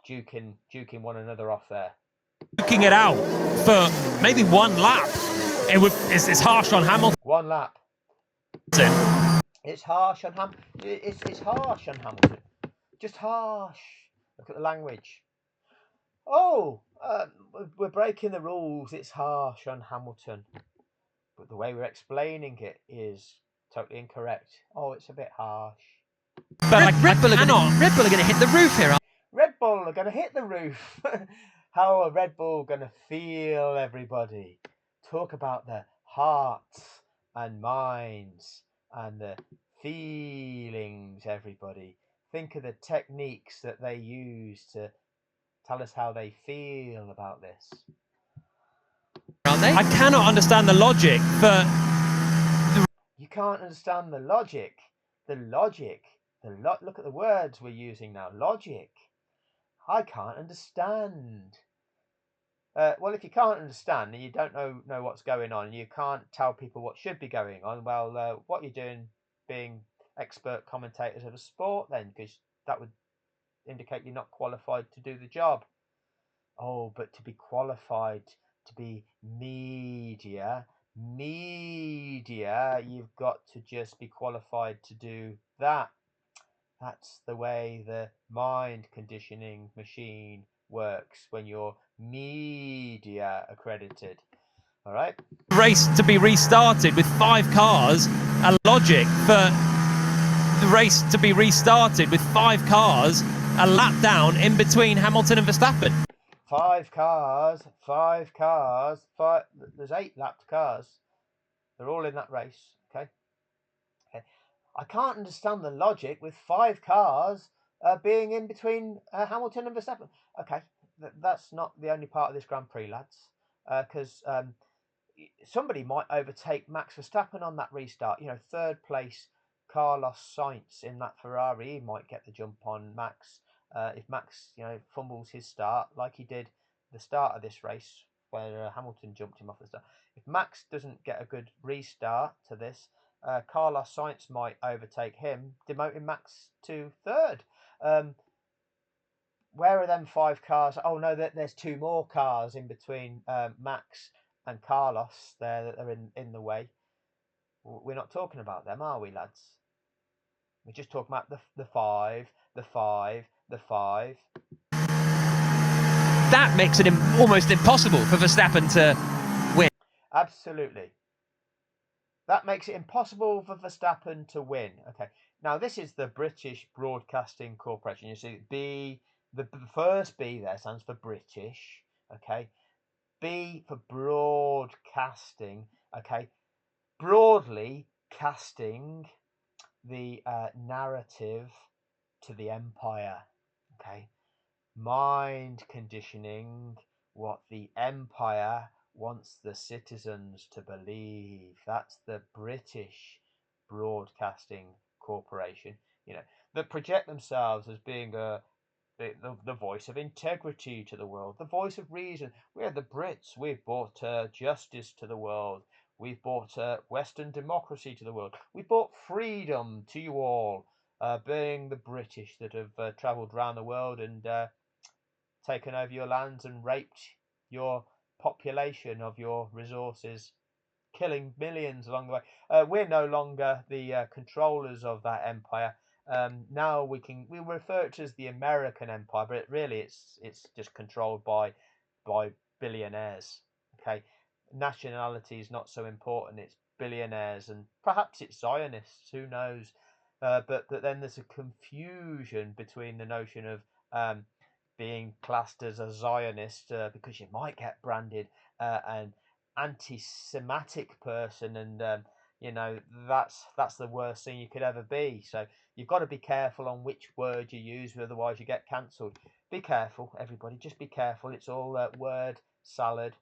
Duking one another off there. duking it out for maybe one lap. It's harsh on Hamilton. One lap. It's harsh on It's harsh on Hamilton. Just harsh. Look at the language. Oh, we're breaking the rules. It's harsh on Hamilton. But the way we're explaining it is totally incorrect. Oh, it's a bit harsh. But Red Bull are going to hit the roof here. Red Bull are going to hit the roof. How are Red Bull going to feel, everybody? Talk about their hearts and minds and the feelings, everybody. Think of the techniques that they use to tell us how they feel about this. Aren't they? I cannot understand the logic, but You can't understand the logic. Look at the words we're using now. Logic. I can't understand. Well, if you can't understand and you don't know what's going on, and you can't tell people what should be going on, well, what you're doing being expert commentators of a sport then, because that would indicate you're not qualified to do the job. Oh, but to be qualified to be media, you've got to just be qualified to do that. That's the way the mind conditioning machine works when you're media accredited. All right. race to be restarted with 5 cars, a logic for the race to be restarted with 5 cars, a lap down in between Hamilton and Verstappen. 5 cars. There's 8 lapped cars. They're all in that race. Okay. I can't understand the logic with 5 cars being in between Hamilton and Verstappen. Okay, that's not the only part of this Grand Prix, lads, because somebody might overtake Max Verstappen on that restart. You know, third place Carlos Sainz in that Ferrari, he might get the jump on Max if Max, fumbles his start like he did the start of this race where Hamilton jumped him off the start. If Max doesn't get a good restart to this, Carlos Sainz might overtake him, demoting Max to third. Where are them 5 cars? Oh no, there's 2 more cars in between Max and Carlos there that are in the way. We're not talking about them, are we, lads? We're just talking about the 5. That makes it almost impossible for Verstappen to win. Absolutely. That makes it impossible for Verstappen to win. Okay. Now, this is the British Broadcasting Corporation. You see, the first B there stands for British. Okay. B for broadcasting. Okay. Broadly casting the narrative to the empire. Okay. Mind conditioning what the empire wants the citizens to believe. That's the British Broadcasting Corporation, that project themselves as being the voice of integrity to the world, the voice of reason. We're the Brits. We've brought justice to the world. We've brought Western democracy to the world. We've brought freedom to you all, being the British that have travelled around the world and taken over your lands and raped your population of your resources, killing millions along the way. We're no longer the controllers of that empire. Now we refer to it as the American empire, but it's just controlled by billionaires. Okay, nationality is not so important. It's billionaires, and perhaps it's Zionists. Who knows? But then there's a confusion between the notion of being classed as a Zionist because you might get branded an anti-Semitic person, and that's the worst thing you could ever be. So you've got to be careful on which word you use, otherwise you get cancelled. Be careful, everybody. Just be careful. It's all word salad.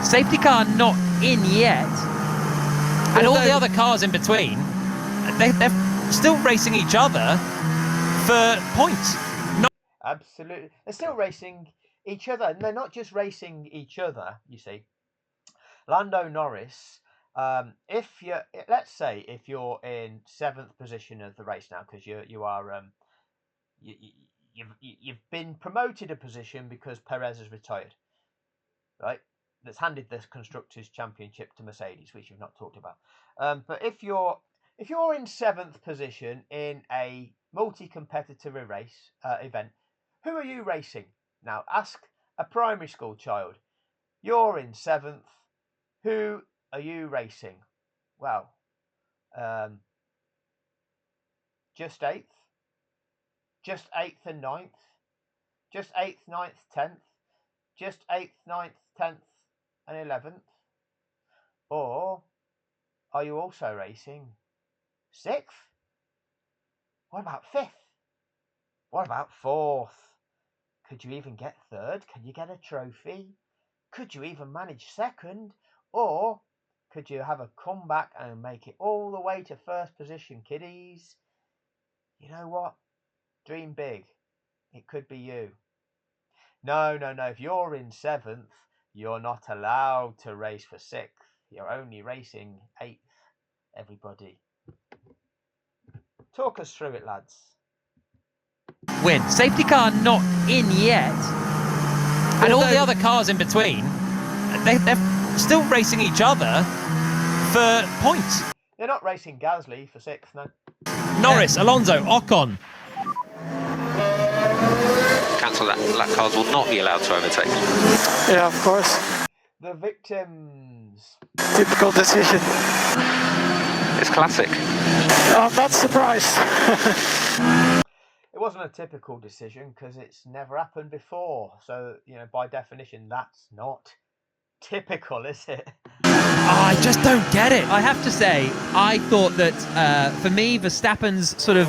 Safety car not in yet, And all the other cars in between, they're still racing each other for points. Absolutely. They're still racing each other, and they're not just racing each other, you see. Lando Norris If you, let's say, if you're in 7th position of the race now, because you are you've been promoted a position because Perez has retired, right? That's handed this constructors championship to Mercedes, which you've not talked about. But if you're in 7th position in a multi-competitor race event, who are you racing? Now ask a primary school child. You're in 7th. Who are you racing? Well, just 8th, just 8th and 9th, just 8th, 9th, 10th, just 8th, 9th, 10th, and 11th? Or are you also racing 6th? What about 5th? What about 4th? Could you even get 3rd? Can you get a trophy? Could you even manage 2nd? Or could you have a comeback and make it all the way to 1st position, kiddies? You know what? Dream big. It could be you. No. If you're in 7th, you're not allowed to race for 6th. You're only racing 8th, everybody. Talk us through it, lads. Win. Safety car not in yet. And all the other cars in between, they're still racing each other for points. They're not racing Gasly for 6th, no. Norris, Alonso, Ocon. Cancel that. Lap cars will not be allowed to overtake. Yeah, of course. The victims. Typical decision. It's classic. I'm not surprised. It wasn't a typical decision because it's never happened before. So, by definition, that's not typical, is it? I just don't get it. I have to say, I thought that for me, Verstappen's sort of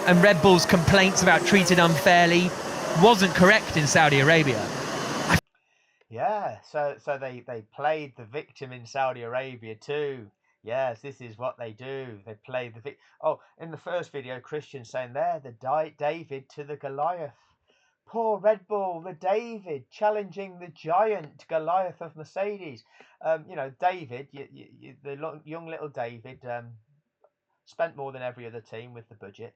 and Red Bull's complaints about treated unfairly wasn't correct in Saudi Arabia. Yeah, so they played the victim in Saudi Arabia too. Yes, this is what they do. They play the victim. Oh, in the first video, Christian's saying there, the David to the Goliath. Poor Red Bull, the David challenging the giant Goliath of Mercedes. David, the young little David, spent more than every other team with the budget.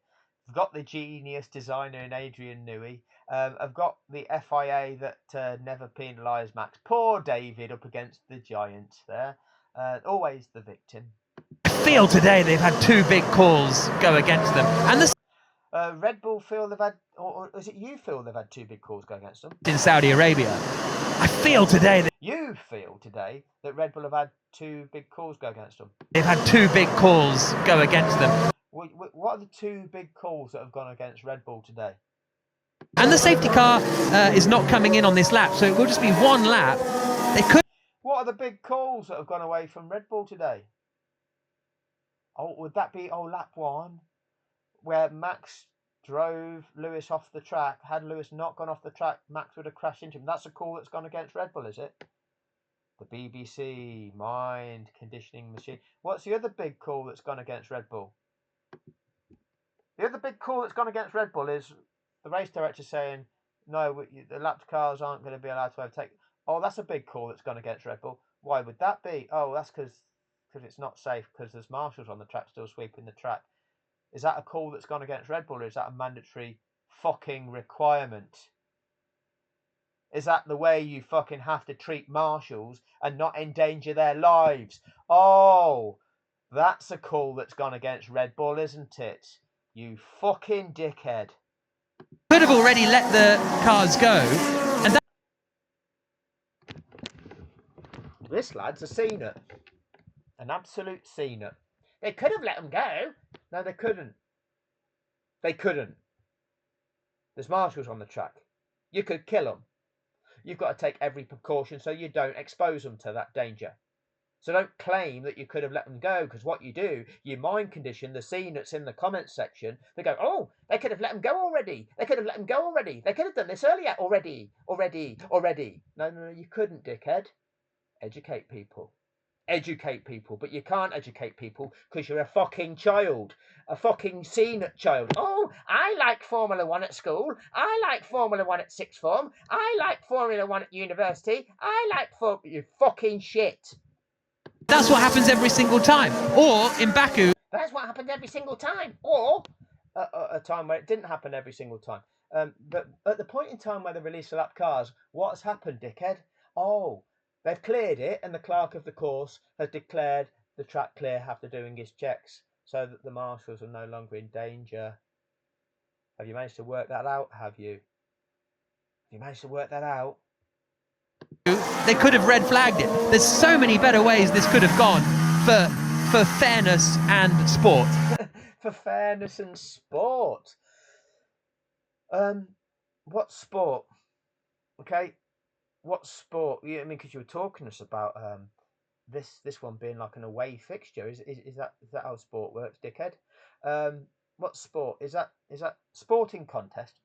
I've got the genius designer in Adrian Newey. I've got the FIA that never penalised Max. Poor David up against the giant there. Always the victim. I feel today they've had two big calls go against them. And the Red Bull feel they've had, or is it you feel they've had two big calls go against them? in Saudi Arabia. I feel today that You feel today that Red Bull have had two big calls go against them. they've had two big calls go against them. What are the two big calls that have gone against Red Bull today? And the safety car is not coming in on this lap, so it will just be one lap. They could. What are the big calls that have gone away from Red Bull today? Oh, would that be lap 1, where Max drove Lewis off the track? Had Lewis not gone off the track, Max would have crashed into him. That's a call that's gone against Red Bull, is it? The BBC mind conditioning machine. What's the other big call that's gone against Red Bull? The other big call that's gone against Red Bull is the race director saying, no, the lapped cars aren't going to be allowed to overtake. Oh, that's a big call that's gone against Red Bull. Why would that be? Oh, that's because it's not safe because there's marshals on the track still sweeping the track. Is that a call that's gone against Red Bull, or is that a mandatory fucking requirement? Is that the way you fucking have to treat marshals and not endanger their lives? Oh, that's a call that's gone against Red Bull, isn't it? You fucking dickhead. Could have already let the cars go. And that This lad's a C-nut. An absolute C-nut. They could have let them go. No, they couldn't. They couldn't. There's marshals on the track. You could kill them. You've got to take every precaution so you don't expose them to that danger. So don't claim that you could have let them go, because what you do, you mind condition the C-nuts in the comments section. They go, oh, they could have let them go already. They could have let them go already. They could have done this earlier already. No, you couldn't, dickhead. Educate people. Educate people, but you can't educate people because you're a fucking child, a fucking C-nut child. Oh, I like Formula 1 at school. I like Formula 1 at sixth form. I like Formula 1 at university. I like you fucking shit. That's what happens every single time. Or in Baku, That's what happened every single time. Or a time where it didn't happen every single time. But at the point in time where they release the lap cars, what's happened, dickhead? Oh, they've cleared it, and the clerk of the course has declared the track clear after doing his checks, so that the marshals are no longer in danger. Have you managed to work that out? Have you? Have you managed to work that out? they could have red flagged it. There's so many better ways this could have gone for fairness and sport. For fairness and sport. What sport? Okay, what sport? Yeah, I mean, because you were talking to us about this one being like an away fixture. Is that how sport works, dickhead? What sport is that? Is that sporting contest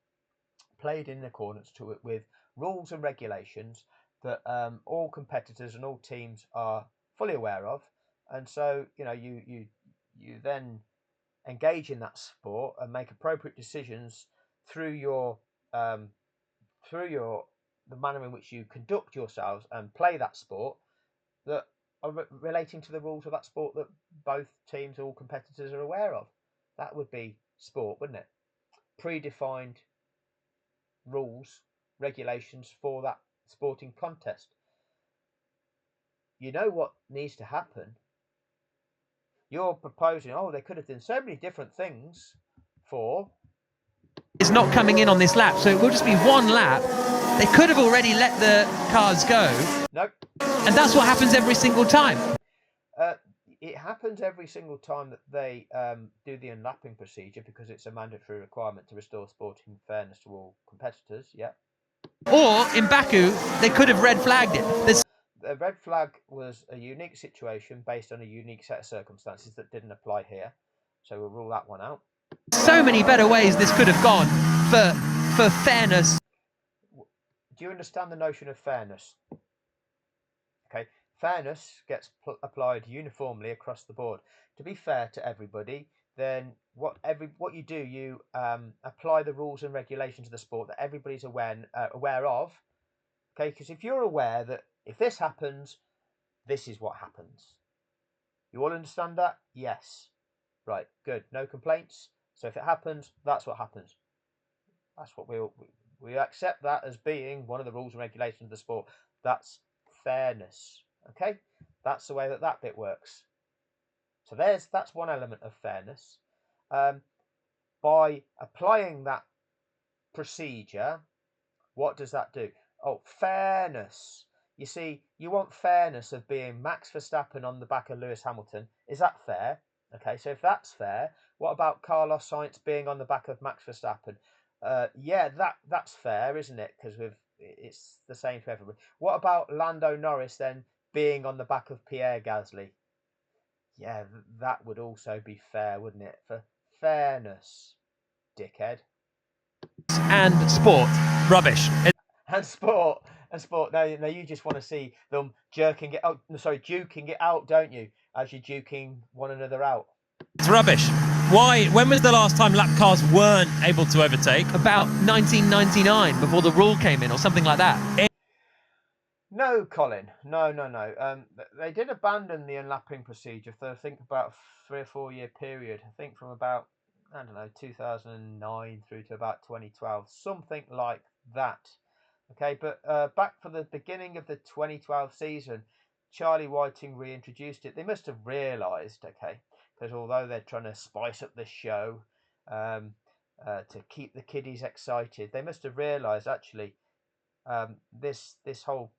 played in accordance to it with rules and regulations that all competitors and all teams are fully aware of, and so you then engage in that sport and make appropriate decisions through your um, the manner in which you conduct yourselves and play that sport that are relating to the rules of that sport that both teams, all competitors are aware of. That would be sport, wouldn't it? Predefined rules, regulations for that sporting contest. You know what needs to happen? You're proposing, oh, they could have done so many different things for. It's not coming in on this lap, so it will just be one lap. They could have already let the cars go. Nope. And that's what happens every single time. It happens every single time that they do the unlapping procedure because it's a mandatory requirement to restore sporting fairness to all competitors. Yeah. Or in Baku, they could have red flagged it. The red flag was a unique situation based on a unique set of circumstances that didn't apply here. So we'll rule that one out. So many better ways this could have gone for fairness. Do you understand the notion of fairness? Okay, fairness gets applied uniformly across the board. To be fair to everybody, then what you do, you apply the rules and regulations of the sport that everybody's aware of. Okay, because if you're aware that if this happens, this is what happens. You all understand that? Yes. Right, good. No complaints. So if it happens, that's what happens. That's what we accept that as being one of the rules and regulations of the sport. That's fairness. Okay, that's the way that bit works. So that's one element of fairness. By applying that procedure, what does that do? Oh, fairness. You see, you want fairness of being Max Verstappen on the back of Lewis Hamilton. Is that fair? Okay, so if that's fair, what about Carlos Sainz being on the back of Max Verstappen? Yeah, that's fair, isn't it? Because it's the same for everybody. What about Lando Norris then being on the back of Pierre Gasly? Yeah, that would also be fair, wouldn't it? For fairness, dickhead. And sport. Rubbish. And sport. Now you just want to see them duking it out, don't you? As you're duking one another out. It's rubbish. Why? When was the last time lap cars weren't able to overtake? About 1999, before the rule came in, or something like that. No, Colin. No. They did abandon the unlapping procedure for I think about a 3 or 4 year period. I think from about 2009 through to about 2012, something like that. Okay, but back for the beginning of the 2012 season, Charlie Whiting reintroduced it. They must have realised, okay, because although they're trying to spice up the show to keep the kiddies excited, they must have realised actually this whole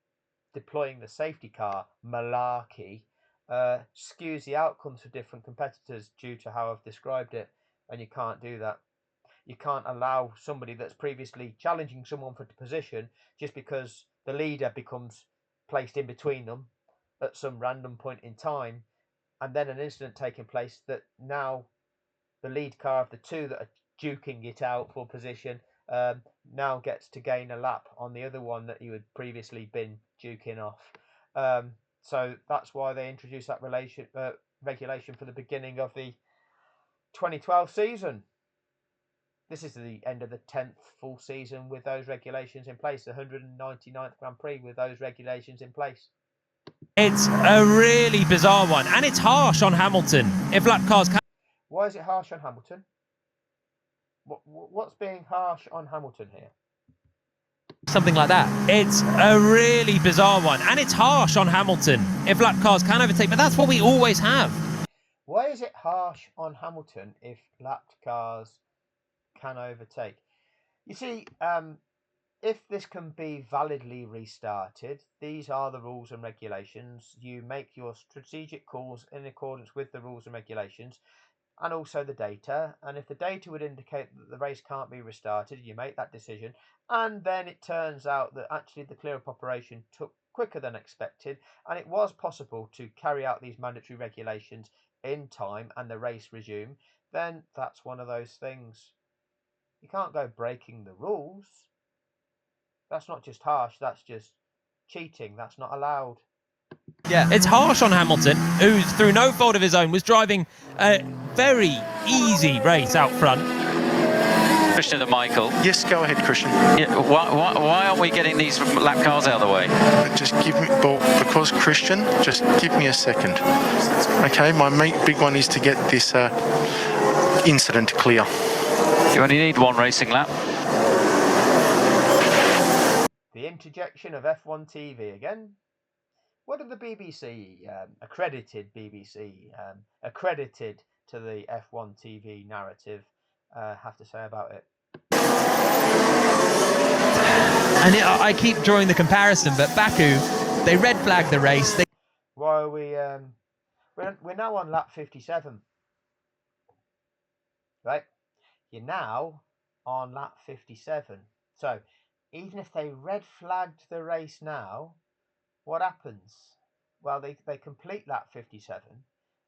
deploying the safety car malarkey skews the outcomes for different competitors due to how I've described it, and you can't do that. You can't allow somebody that's previously challenging someone for the position just because the leader becomes placed in between them at some random point in time, and then an incident taking place that now the lead car of the two that are duking it out for position now gets to gain a lap on the other one that you had previously been duking off. So that's why they introduced that regulation for the beginning of the 2012 season. This is the end of the 10th full season with those regulations in place, the 199th Grand Prix with those regulations in place. It's a really bizarre one, and it's harsh on Hamilton. If lap cars can... Why is it harsh on Hamilton? What's being harsh on Hamilton here? Something like that. It's a really bizarre one, and it's harsh on Hamilton. If lap cars can overtake, but that's what we always have. Why is it harsh on Hamilton if lapped cars can overtake? You see, if this can be validly restarted, these are the rules and regulations. You make your strategic calls in accordance with the rules and regulations and also the data. And if the data would indicate that the race can't be restarted, you make that decision. And then it turns out that actually the clear up operation took quicker than expected, and it was possible to carry out these mandatory regulations in time and the race resume, then that's one of those things. You can't go breaking the rules. That's not just harsh, that's just cheating. That's not allowed. Yeah, it's harsh on Hamilton, who, through no fault of his own, was driving a very easy race out front. Christian and Michael. Yes, go ahead, Christian. Yeah, why aren't we getting these lap cars out of the way? Just give me, well, because Christian, just give me a second. Okay, my big one is to get this incident clear. You only need one racing lap. The interjection of F1 TV again. What did the BBC, accredited BBC, accredited to the F1 TV narrative, have to say about it? And I keep drawing the comparison, but Baku, they red flagged the race. Why are we? We're now on lap 57, right? You're now on lap 57. So even if they red flagged the race now, what happens? Well, they complete lap 57,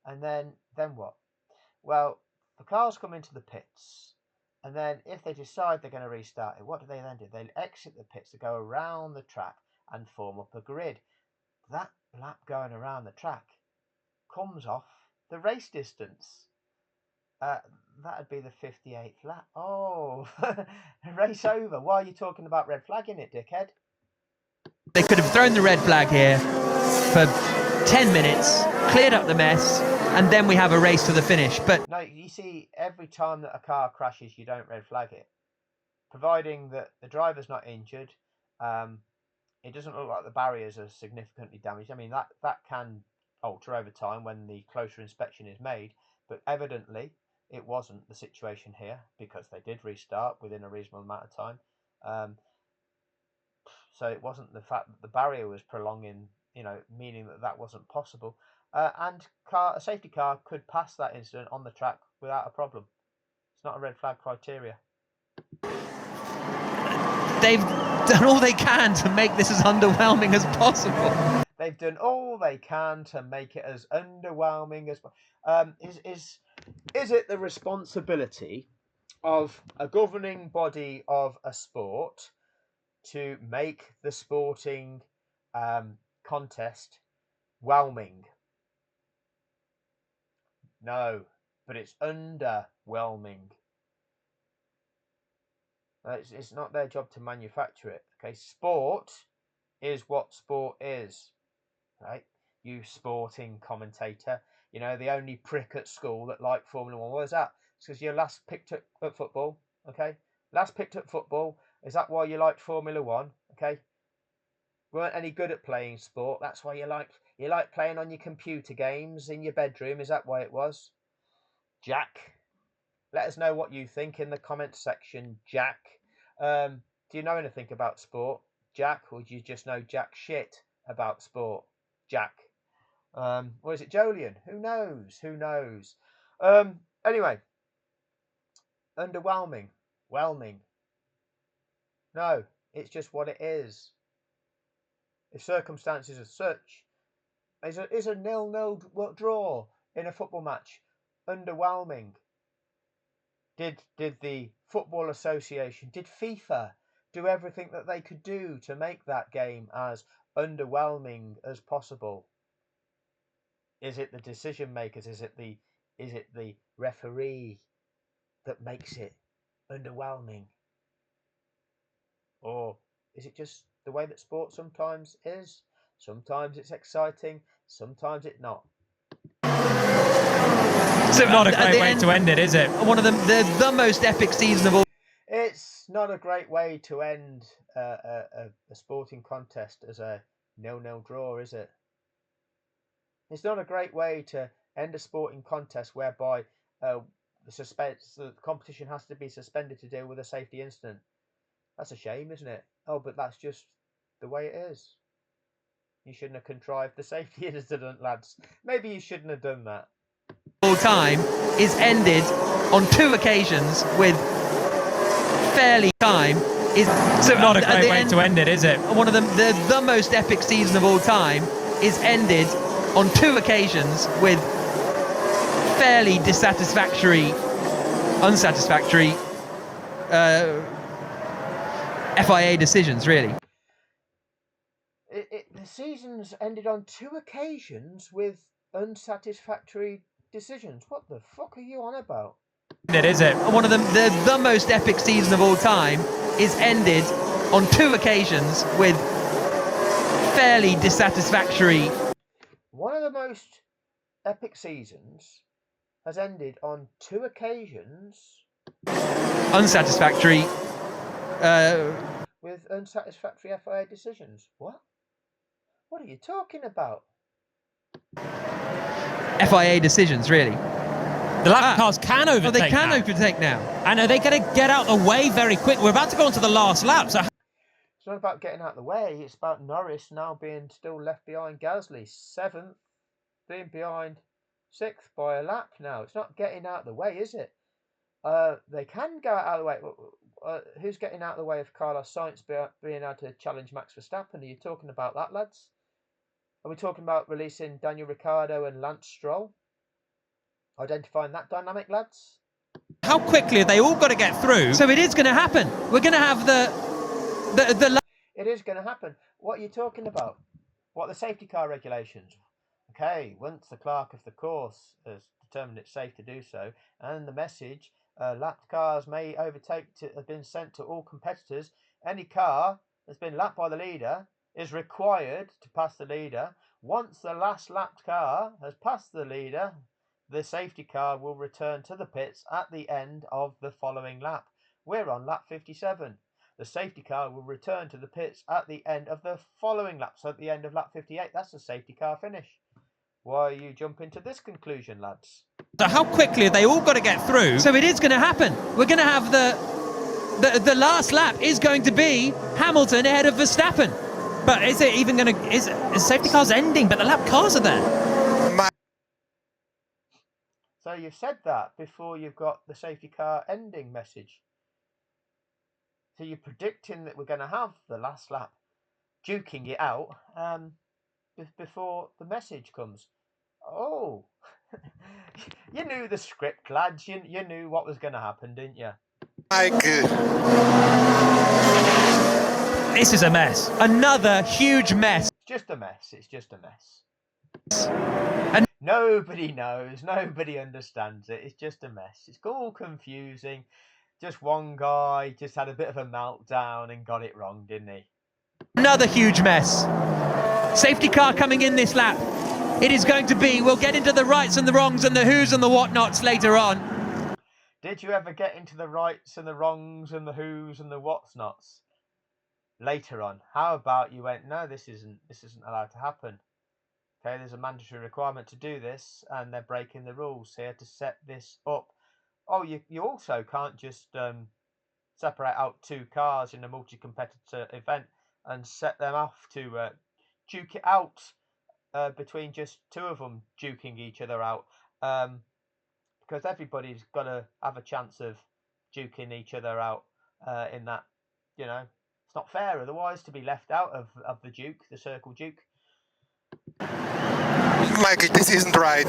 and then what? Well, the cars come into the pits, and then if they decide they're going to restart it, what do they then do? They exit the pits to go around the track and form up a grid. That lap going around the track comes off the race distance. That'd be the 58th lap. Oh, race over. Why are you talking about red flagging it, dickhead? They could have thrown the red flag here for 10 minutes, cleared up the mess, and then we have a race to the finish. But no, you see, every time that a car crashes, you don't red flag it, providing that the driver's not injured. It doesn't look like the barriers are significantly damaged. I mean, that can alter over time when the closer inspection is made, but evidently it wasn't the situation here because they did restart within a reasonable amount of time. So it wasn't the fact that the barrier was prolonging, meaning that wasn't possible. And a safety car could pass that incident on the track without a problem. It's not a red flag criteria. they've done all they can to make this as underwhelming as possible. They've done all they can to make it as underwhelming as is it the responsibility of a governing body of a sport to make the sporting contest whelming? No, but it's underwhelming. It's not their job to manufacture it. Okay, sport is what sport is. Right, you sporting commentator. The only prick at school that liked Formula One. What was that? It's because you last picked up at football. Okay, last picked up football. Is that why you liked Formula One? Okay, weren't any good at playing sport. That's why you like playing on your computer games in your bedroom. Is that why it was? Jack, let us know what you think in the comment section, Jack. Do you know anything about sport, Jack, or do you just know jack shit about sport, Jack? Or is it Jolien? Who knows? Anyway, underwhelming, whelming. No, it's just what it is. If circumstances are such, is a 0-0 draw in a football match underwhelming? Did the Football Association, did FIFA do everything that they could do to make that game as underwhelming as possible? Is it the decision makers? Is it the referee that makes it underwhelming? Or is it just the way that sport sometimes is? Sometimes it's exciting, sometimes it's not. So not a great way to end it, is it? One of the most epic season of all. It's not a great way to end a sporting contest as a 0-0 draw, is it? It's not a great way to end a sporting contest whereby the competition has to be suspended to deal with a safety incident. That's a shame, isn't it? Oh, but that's just the way it is. You shouldn't have contrived the safety incident, lads. Maybe you shouldn't have done that. All time is ended on 2 occasions with fairly time. Is so not a great way to end it, is it? One of the most epic season of all time is ended on 2 occasions with fairly unsatisfactory FIA decisions, really. The season's ended on 2 occasions with unsatisfactory decisions. What the fuck are you on about? It is it. One of the most epic season of all time is ended on 2 occasions with fairly dissatisfactory. One of the most epic seasons has ended on 2 occasions Unsatisfactory. With unsatisfactory FIA decisions. What? What are you talking about? FIA decisions, really. The lap cars can overtake. Oh, they can overtake now. And are they going to get out the way very quick? We're about to go on to the last lap. So it's not about getting out of the way. It's about Norris now being still left behind Gasly. 7th, being behind 6th by a lap now. It's not getting out of the way, is it? They can go out of the way. Who's getting out of the way of Carlos Sainz being able to challenge Max Verstappen? Are you talking about that, lads? Are we talking about releasing Daniel Ricciardo and Lance Stroll? Identifying that dynamic, lads? How quickly have they all got to get through? So it is going to happen. We're going to have the It is going to happen. What are you talking about? What are the safety car regulations? Okay, once the clerk of the course has determined it's safe to do so, and the message, lapped cars may overtake have been sent to all competitors. Any car that's been lapped by the leader is required to pass the leader. Once the last lapped car has passed the leader, the safety car will return to the pits at the end of the following lap. We're on lap 57. The safety car will return to the pits at the end of the following lap. So at the end of lap 58, that's the safety car finish. Why are you jumping to this conclusion, lads? So how quickly have they all got to get through? So it is going to happen. We're going to have the last lap is going to be Hamilton ahead of Verstappen. But is it even going to... Is safety cars ending, but the lap cars are there? So you've said that before you've got the safety car ending message. So you're predicting that we're going to have the last lap duking it out before the message comes. Oh, you knew the script, lads. You knew what was going to happen, didn't you? This is a mess. Another huge mess. It's just a mess. It's just a mess. And nobody knows. Nobody understands it. It's just a mess. It's all confusing. Just one guy just had a bit of a meltdown and got it wrong, didn't he? Another huge mess. Safety car coming in this lap. It is going to be, we'll get into the rights and the wrongs and the who's and the whatnots later on. Did you ever get into the rights and the wrongs and the who's and the what's nots later on? How about you went, no, this isn't allowed to happen. Okay, there's a mandatory requirement to do this and they're breaking the rules here to set this up. Oh, you also can't just separate out 2 cars in a multi-competitor event and set them off to duke it out between just 2 of them duking each other out, because everybody's got to have a chance of duking each other out in that, it's not fair otherwise to be left out of the duke, the circle duke. Michael, this isn't right.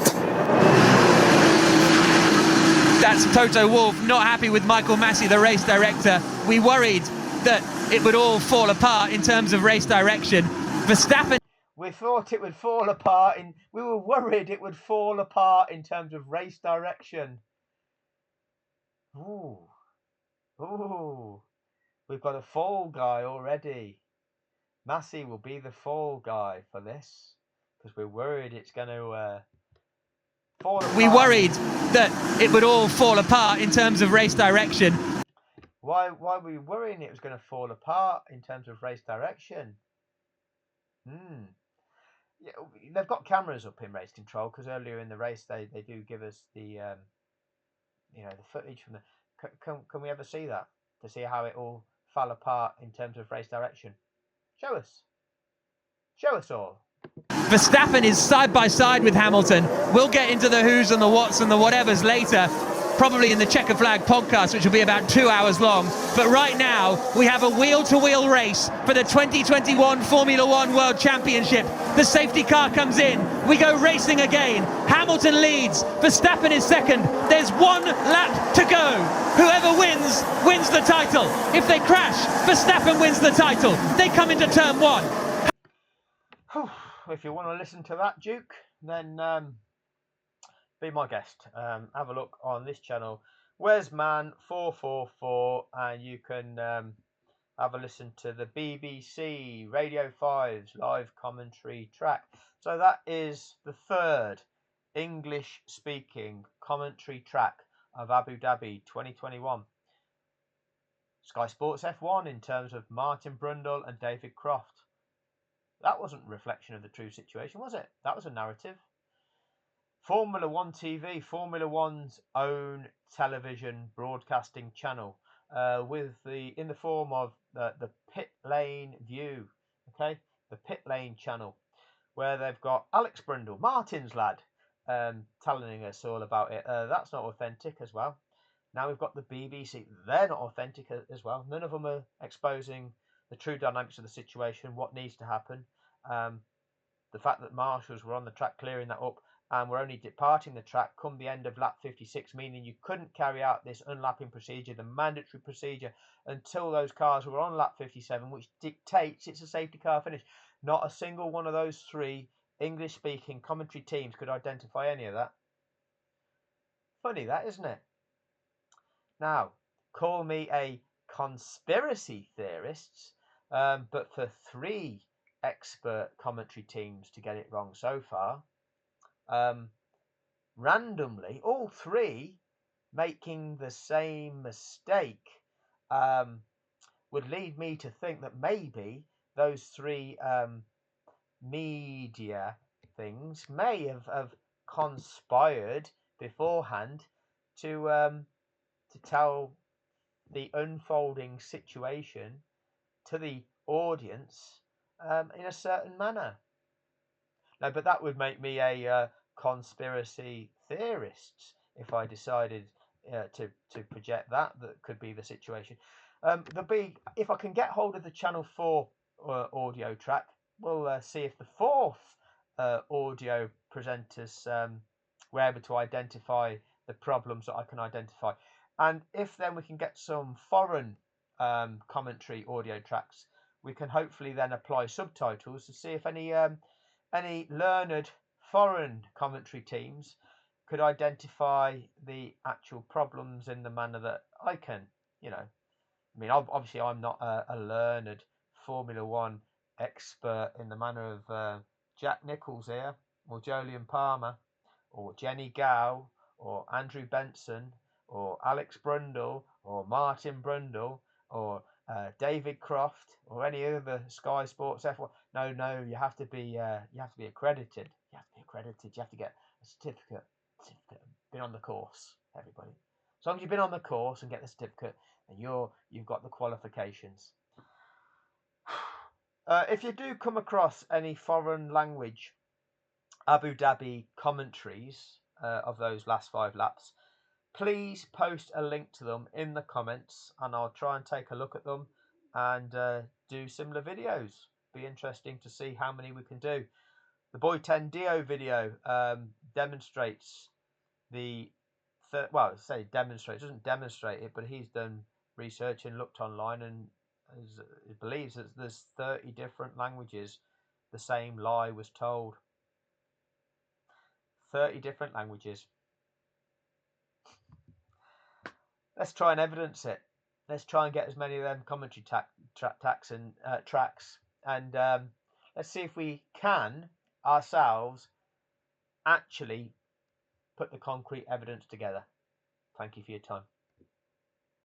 That's Toto Wolff, not happy with Michael Massey, the race director. We worried that it would all fall apart in terms of race direction. Verstappen... We thought it would fall apart, we were worried it would fall apart in terms of race direction. Ooh. We've got a fall guy already. Massey will be the fall guy for this because we're worried it's going to fall apart. We worried that it would all fall apart in terms of race direction. Why were we worrying it was going to fall apart in terms of race direction? Yeah, they've got cameras up in race control because earlier in the race they do give us the the footage from the. Can we ever see that to see how it all fell apart in terms of race direction? Show us all. Verstappen is side by side with Hamilton. We'll get into the who's and the what's and the whatevers later, probably in the Checker Flag podcast, which will be about 2 hours long. But right now, we have a wheel-to-wheel race for the 2021 Formula One World Championship. The safety car comes in. We go racing again. Hamilton leads. Verstappen is second. There's 1 lap to go. Whoever wins the title. If they crash, Verstappen wins the title. They come into turn 1. If you want to listen to that, Duke, then be my guest. Have a look on this channel, Where's Man 444, and you can have a listen to the BBC Radio 5's live commentary track. So that is the 3rd English-speaking commentary track of Abu Dhabi 2021. Sky Sports F1 in terms of Martin Brundle and David Croft. That wasn't a reflection of the true situation, was it? That was a narrative. Formula One TV, Formula One's own television broadcasting channel, in the form of the Pit Lane View, okay, the Pit Lane channel, where they've got Alex Brundle, Martin's lad, telling us all about it. That's not authentic as well. Now we've got the BBC. They're not authentic as well. None of them are exposing the true dynamics of the situation, what needs to happen. The fact that marshals were on the track clearing that up and were only departing the track come the end of lap 56, meaning you couldn't carry out this unlapping procedure, the mandatory procedure, until those cars were on lap 57, which dictates it's a safety car finish. Not a single one of those 3 English-speaking commentary teams could identify any of that. Funny that, isn't it? Now, call me a conspiracy theorist, but for 3 expert commentary teams to get it wrong so far, randomly, all 3 making the same mistake, would lead me to think that maybe those 3 media things may have conspired beforehand to tell the unfolding situation to the audience in a certain manner. No, but that would make me a conspiracy theorist if I decided to project that could be the situation. If I can get hold of the Channel 4 audio track, we'll see if the 4th audio presenters were able to identify the problems that I can identify. And if then we can get some foreign commentary audio tracks, we can hopefully then apply subtitles to see if any learned foreign commentary teams could identify the actual problems in the manner that I can, I mean, obviously I'm not a learned Formula One expert in the manner of Jack Nicholls here, or Jolyon Palmer, or Jenny Gow, or Andrew Benson, or Alex Brundle, or Martin Brundle, or David Croft, or any other Sky Sports F1. No, you have to be accredited. You have to be accredited. You have to get a certificate. Been on the course, everybody. As long as you've been on the course and get the certificate, and you've got the qualifications. If you do come across any foreign language Abu Dhabi commentaries of those last 5 laps, please post a link to them in the comments, and I'll try and take a look at them and do similar videos. Be interesting to see how many we can do. The Boy 10 Dio video demonstrates doesn't demonstrate it, but he's done research and looked online and believes that there's 30 different languages the same lie was told. 30 different languages. Let's try and evidence it. Let's try and get as many of them commentary tracks and let's see if we can ourselves actually put the concrete evidence together. Thank you for your time.